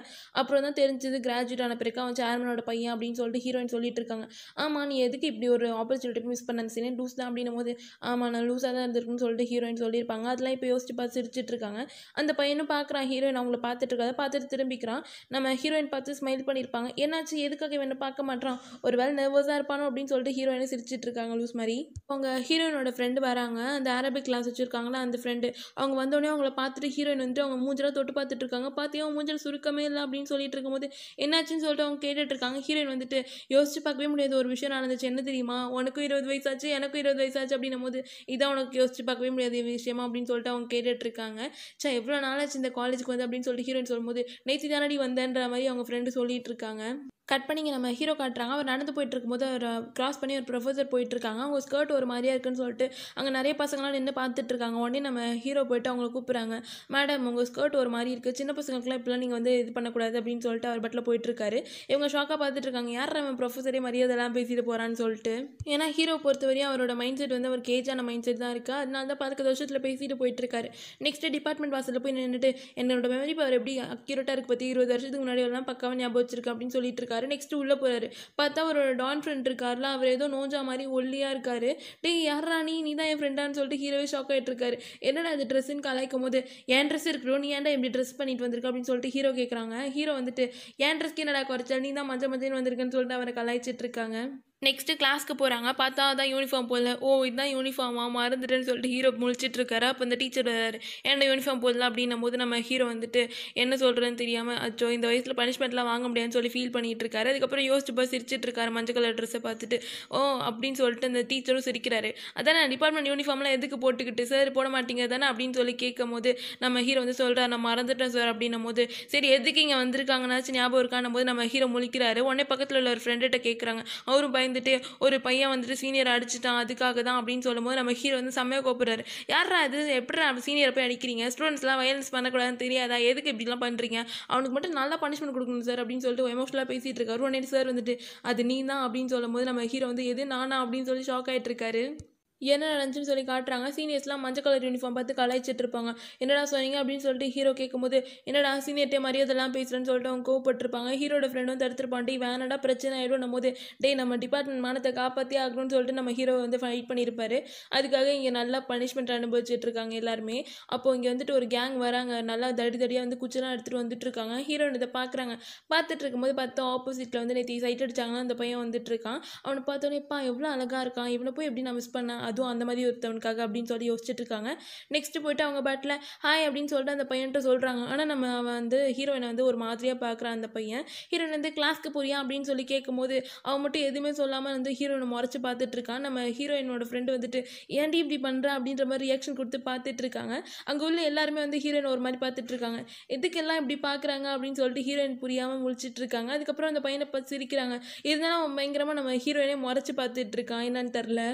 அப்புறம் தான் தெரிஞ்சது கிராஜுவேட் ஆன பிறகு அவன் சேர்மனோட பையன் அப்படின்னு சொல்லிட்டு ஹீரோயின் சொல்லிட்டு இருக்காங்க. ஆமாம் நீ எதுக்கு இப்படி ஒரு ஆப்பர்ச்சுனிட்டி மிஸ் பண்ண சரி லூஸ் தான் அப்படின்னும் போது ஆமாம் நான் லூஸாக தான் இருந்திருக்குன்னு சொல்லிட்டு ஹீரோயின் சொல்லியிருப்பாங்க. அதெல்லாம் இப்போ யோசிச்சு பார்த்து சிரிச்சிட்டு இருக்காங்க. அந்த பையனும் பார்க்குறான் ஹீரோயின் அவங்கள பார்த்துட்டு இருக்காத பார்த்துட்டு திரும்பிக்கிறான். நம்ம ஹீரோயின் பார்த்து ஸ்மைல் பண்ணியிருப்பாங்க. என்னாச்சு எதுக்காக இவனை பார்க்க மாட்டான் ஒரு வேலை நர்வஸாக இருப்பானோ அப்படின்னு சொல்லிட்டு ஹீரோயினை சிரிச்சிட்டு இருக்காங்க லூஸ் மாதிரி. அவங்க ஹீரோயினோட ஃப்ரெண்டு வராங்க. அந்த அரபிக் கிளாஸ் வச்சுருக்காங்களா அந்த ஃப்ரெண்டு அவங்க வந்தோடனே அவங்கள பார்த்துட்டு ஹீரோயின் வந்துட்டு அவங்க மூஞ்செல்லாம் தொட்டு பார்த்துட்டு இருக்காங்க. பார்த்தியா அவங்க மூஞ்சில் சுருக்கமே இல்லை அப்படின்னு சொல்லிட்டு இருக்கும்போது என்னாச்சுன்னு சொல்லிட்டு அவங்க கேட்டுட்டு இருக்காங்க. ஹீரோயின் வந்துட்டு யோசிச்சு பார்க்கவே முடியாத ஒரு விஷயம் நடந்துச்சு என்ன தெரியுமா உனக்கும் 20 வயசாச்சு எனக்கும் 20 வயசாச்சு அப்படின்னும் போது இதான் உனக்கு யோசிச்சு பார்க்கவே முடியாத விஷயமா அப்படின்னு சொல்லிட்டு அவங்க கேட்டுட்டு இருக்காங்க. எவ்வளோ நாளாச்சு இந்த காலேஜுக்கு வந்து அப்படின்னு சொல்லிட்டு ஹீரோயின் சொல்லும்போது நேற்று தானடி வந்தேன்ற மாதிரி அவங்க ஃப்ரெண்டு சொல்லிட்டு இருக்காங்க. கட் பண்ணிங்க நம்ம ஹீரோ காட்டுறாங்க. அவர் நடந்து போயிட்டு இருக்கும்போது அவர் கிராஸ் பண்ணி ஒரு ப்ரொஃபஸர் போயிட்டு இருக்காங்க. அவங்க ஸ்கர்ட் ஒரு மாதிரியா இருக்குன்னு சொல்லிட்டு அங்கே நிறைய பசங்களாம் நின்று பார்த்துட்டு இருக்காங்க. உடனே நம்ம ஹீரோ போயிட்டு அவங்கள கூப்பிட்றாங்க. மேடம் உங்கள் ஸ்கர்ட் ஒரு மாதிரி இருக்குது சின்ன பசங்களுக்குலாம் இப்படிலாம் நீங்கள் வந்து இது பண்ணக்கூடாது அப்படின்னு சொல்லிட்டு அவர் பட்டில் போயிட்டு இருக்காரு. இவங்க ஷாக்காக பார்த்துட்டு இருக்காங்க. யார் அவன் ப்ரொஃபஸரே மரியாதைலாம் பேசிட்டு போகிறான்னு சொல்லிட்டு. ஏன்னா ஹீரோ பொறுத்தவரையும் அவரோட மைண்ட் செட் வந்து அவருக்கு ஏஜான மைண்ட் செட் தான் இருக்குது. அதனால தான் 10 வருஷத்தில் பேசிட்டு போயிட்டு இருக்காரு. நெக்ஸ்ட் டிபார்ட்மெண்ட் வாசலில் போய் நின்றுட்டு என்னோட மெமரி பவர் எப்படி அக்யூரேட்டாக இருக்குது பற்றி 20 வருஷத்துக்கு முன்னாடி எல்லாம் பக்காவாக ஞாபகம் வச்சிருக்கு அப்படின்னு சொல்லிட்டு இருக்காரு. நெக்ஸ்ட் உள்ளே போகிறாரு. பார்த்தா அவரோட டான் ஃப்ரெண்ட் இருக்கார்ல அவர் ஏதோ நோஞ்சா மாதிரி ஒல்லியாக இருக்காரு. டேய் யாரா நீ தான் என் ஃப்ரெண்டான்னு சொல்லிட்டு ஹீரோவே ஷாக் ஆகிட்டு இருக்காரு. என்னடா அது ட்ரெஸ்ஸுன்னு கலாய்க்கும் போது என் ட்ரெஸ் இருக்கிறோம் நீ ஏன்டா இப்படி ட்ரெஸ் பண்ணிட்டு வந்திருக்க அப்படின்னு சொல்லிட்டு ஹீரோ கேட்குறாங்க. ஹீரோ வந்துட்டு என் ட்ரெஸ்க்கு என்னடா குறைச்சல் நீ தான் மஞ்சள் வந்திருக்குன்னு சொல்லிட்டு அவரை கலாய்ச்சிட்டு இருக்காங்க. நெக்ஸ்ட்டு கிளாஸ்க்கு போகிறாங்க. பார்த்தா அதான் யூனிஃபார்ம் போடல. ஓ இதுதான் யூனிஃபார்மா மறந்துட்டேன்னு சொல்லிட்டு ஹீரோ முழிச்சிட்டு இருக்காரு. அப்போ இந்த டீச்சர் என்ன யூனிஃபார்ம் போடல அப்படின்னும் போது நம்ம ஹீரோ வந்துட்டு என்ன சொல்கிறேன்னு தெரியாமல் அச்சோ இந்த வயசில் பனிஷ்மெண்ட்லாம் வாங்க முடியாதுன்னு சொல்லி ஃபீல் பண்ணிட்டு இருக்காரு. அதுக்கப்புறம் யோசிச்சு போய் சிரிச்சிட்டு இருக்காரு மஞ்சள் கலர் ட்ரெஸ்ஸை பார்த்துட்டு. ஓ அப்படின்னு சொல்லிட்டு அந்த டீச்சரும் சிரிக்கிறாரு. அதான் நான் டிபார்ட்மெண்ட் யூனிஃபார்ம்லாம் எதுக்கு போட்டுக்கிட்டு சார் போட மாட்டீங்க தானே அப்படின்னு சொல்லி கேட்கும் போது நம்ம ஹீரோ வந்து சொல்கிறார் நான் மறந்துட்டேன் சார் அப்படின்னும் போது சரி எதுக்கு இங்கே வந்திருக்காங்கன்னாச்சும் ஞாபகம் இருக்கான்னும் போது நம்ம ஹீரோ முழிக்கிறாரு. உடனே பக்கத்தில் உள்ள ஒரு ஃப்ரெண்டுகிட்ட கேட்குறாங்க. அவரும் வந்துட்டு ஒரு பையன் வந்துட்டு சீனியர் அடிச்சுட்டான் அதுக்காக தான் அப்படின்னு சொல்லும்போது நம்ம ஹீரோ வந்து செம்மையாக கூப்பிடுறாரு. யாரா அது எப்படி சீனியரை போய் அடிக்கிறீங்க ஸ்டூடெண்ட்ஸ்லாம் வயலன்ஸ் பண்ணக்கூடாதுன்னு தெரியாதா எதுக்கு இப்படிலாம் பண்ணுறீங்க அவனுக்கு மட்டும் நல்லா பனிஷ்மெண்ட் கொடுக்கணும் சார் அப்படின்னு சொல்லிட்டு எமோஷனலாக பேசிகிட்டு இருக்காரு. உடனே சார் வந்துட்டு அது நீ தான் அப்படின்னு சொல்லும்போது நம்ம ஹீரோ வந்து எது நானா அப்படின்னு சொல்லி ஷாக் ஆகிட்டு இருக்காரு. என்ன நடந்துச்சுன்னு சொல்லி காட்டுறாங்க. சீனியர்ஸ்லாம் மஞ்சள் கலர் யூனிஃபார்ம் பார்த்து கலாய்ச்சிட்டு இருப்பாங்க. என்னடா சொன்னீங்க அப்படின்னு சொல்லிட்டு ஹீரோ கேட்கும்போது என்னடா சீனியர்ட்டே மரியாதைலாம் பேசுகிறேன்னு சொல்லிட்டு அவங்க கோவப்பட்டிருப்பாங்க. ஹீரோட ஃப்ரெண்டும் தடுத்துருப்பான்ட்டு வேணடா பிரச்சனை ஆகிடும் போது டே நம்ம டிபார்ட்மெண்ட் மானத்தை காப்பாற்றி ஆகணும்னு சொல்லிட்டு நம்ம ஹீரோ வந்து ஃபைட் பண்ணியிருப்பாரு. அதுக்காக இங்கே நல்லா பனிஷ்மெண்ட் அனுபவிச்சுட்டு இருக்காங்க எல்லாருமே. அப்போது இங்கே வந்துட்டு ஒரு கேங் வராங்க. நல்லா தடியாக வந்து குச்செல்லாம் எடுத்துகிட்டு வந்துட்டு இருக்காங்க. ஹீரோயின் இதை பார்க்குறாங்க. பார்த்துட்டு இருக்கும்போது பார்த்தா ஆப்போசிட்டில் வந்து நேற்று சைட் அடிச்சாங்கன்னா அந்த பையன் வந்துட்டு இருக்கான். அவனை பார்த்தோன்னே எவ்வளோ அழகாக இருக்கான் இவனை போய் எப்படி நான் மிஸ் பண்ணேன் அதுவும் அந்த மாதிரி ஒருத்தவனுக்காக அப்படின்னு சொல்லி யோசிச்சுட்டு இருக்காங்க. நெக்ஸ்ட் போயிட்டு அவங்க பாட்டில் ஹாய் அப்படின்னு சொல்லிட்டு அந்த பையன்கிட்ட சொல்கிறாங்க. ஆனால் நம்ம அவன் வந்து ஹீரோயினை வந்து ஒரு மாதிரியாக பார்க்குறான் அந்த பையன். ஹீரோயின் வந்து கிளாஸ்க்கு போறியா அப்படின்னு சொல்லி கேட்கும்போது அவன் மட்டும் எதுவுமே சொல்லாமல் வந்து ஹீரோயினை முறைச்சி பார்த்துட்டு இருக்கான். நம்ம ஹீரோயினோட ஃப்ரெண்டு வந்துட்டு ஏன்டி இப்படி பண்ணுற அப்படின்ற மாதிரி ரியாக்ஷன் கொடுத்து பார்த்துட்டு இருக்காங்க. அங்கே உள்ள எல்லாருமே வந்து ஹீரோயின் ஒரு மாதிரி பார்த்துட்டு இருக்காங்க. எதுக்கெல்லாம் இப்படி பார்க்குறாங்க அப்படின்னு சொல்லிட்டு ஹீரோயின் புரியாமல் முழிச்சிட்டு இருக்காங்க. அதுக்கப்புறம் அந்த பையனை பார்த்து சிரிக்கிறாங்க. இருந்தாலும் அவன் பயங்கரமாக நம்ம ஹீரோயினே முறைச்சி பார்த்துட்டு இருக்கான் என்னன்னு தெரில.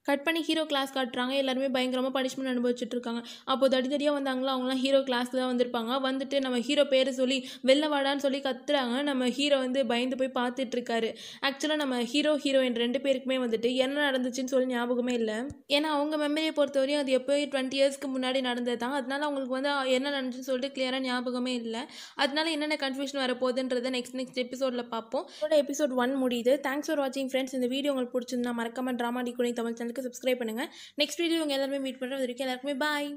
கட் பண்ணி ஹீரோ கிளாஸ் காட்டுறாங்க. எல்லாருமே பயங்கரமாக பனிஷ்மெண்ட் அனுபவிச்சுட்டு இருக்காங்க. அப்போது தடியாக வந்தாங்களா அவங்களாம் ஹீரோ கிளாஸில் தான் வந்திருப்பாங்க. வந்துட்டு நம்ம ஹீரோ பேரை சொல்லி வெளில வாடான்னு சொல்லி கத்துறாங்க. நம்ம ஹீரோ வந்து பயந்து போய் பார்த்துட்டு இருக்காரு. ஆக்சுவலாக நம்ம ஹீரோயின் 2 பேருக்குமே வந்துட்டு என்ன நடந்துச்சுன்னு சொல்லி ஞாபகமே இல்லை. ஏன்னா அவங்க மெமரியை பொறுத்தவரையும் அது எப்போ 20 இயர்ஸ்க்கு முன்னாடி நடந்தது தான். அதனால அவங்களுக்கு வந்து என்ன நடந்துச்சுன்னு சொல்லிட்டு கிளியராக ஞாபகமே இல்லை. அதனால என்னென்ன கன்ஃபியூஷன் வரப்போகுதுன்றதை நெக்ஸ்ட் எபிசோடில் பார்ப்போம். எபிசோட் 1 முடியுது. தேங்க்ஸ் ஃபார் வாட்சிங் ஃப்ரெண்ட்ஸ். இந்த வீடியோ உங்களுக்கு பிடிச்சிருந்தா மறக்காம டிராமா டிகுனி தமிழ் சேனலுக்கு சப்ஸ்கிரைப் பண்ணுங்கள். நெக்ஸ்ட் வீடியோ உங்கள் எல்லாருமே மீட் பண்ணுறோம். அது வரைக்கும் எல்லாருக்குமே பாய்.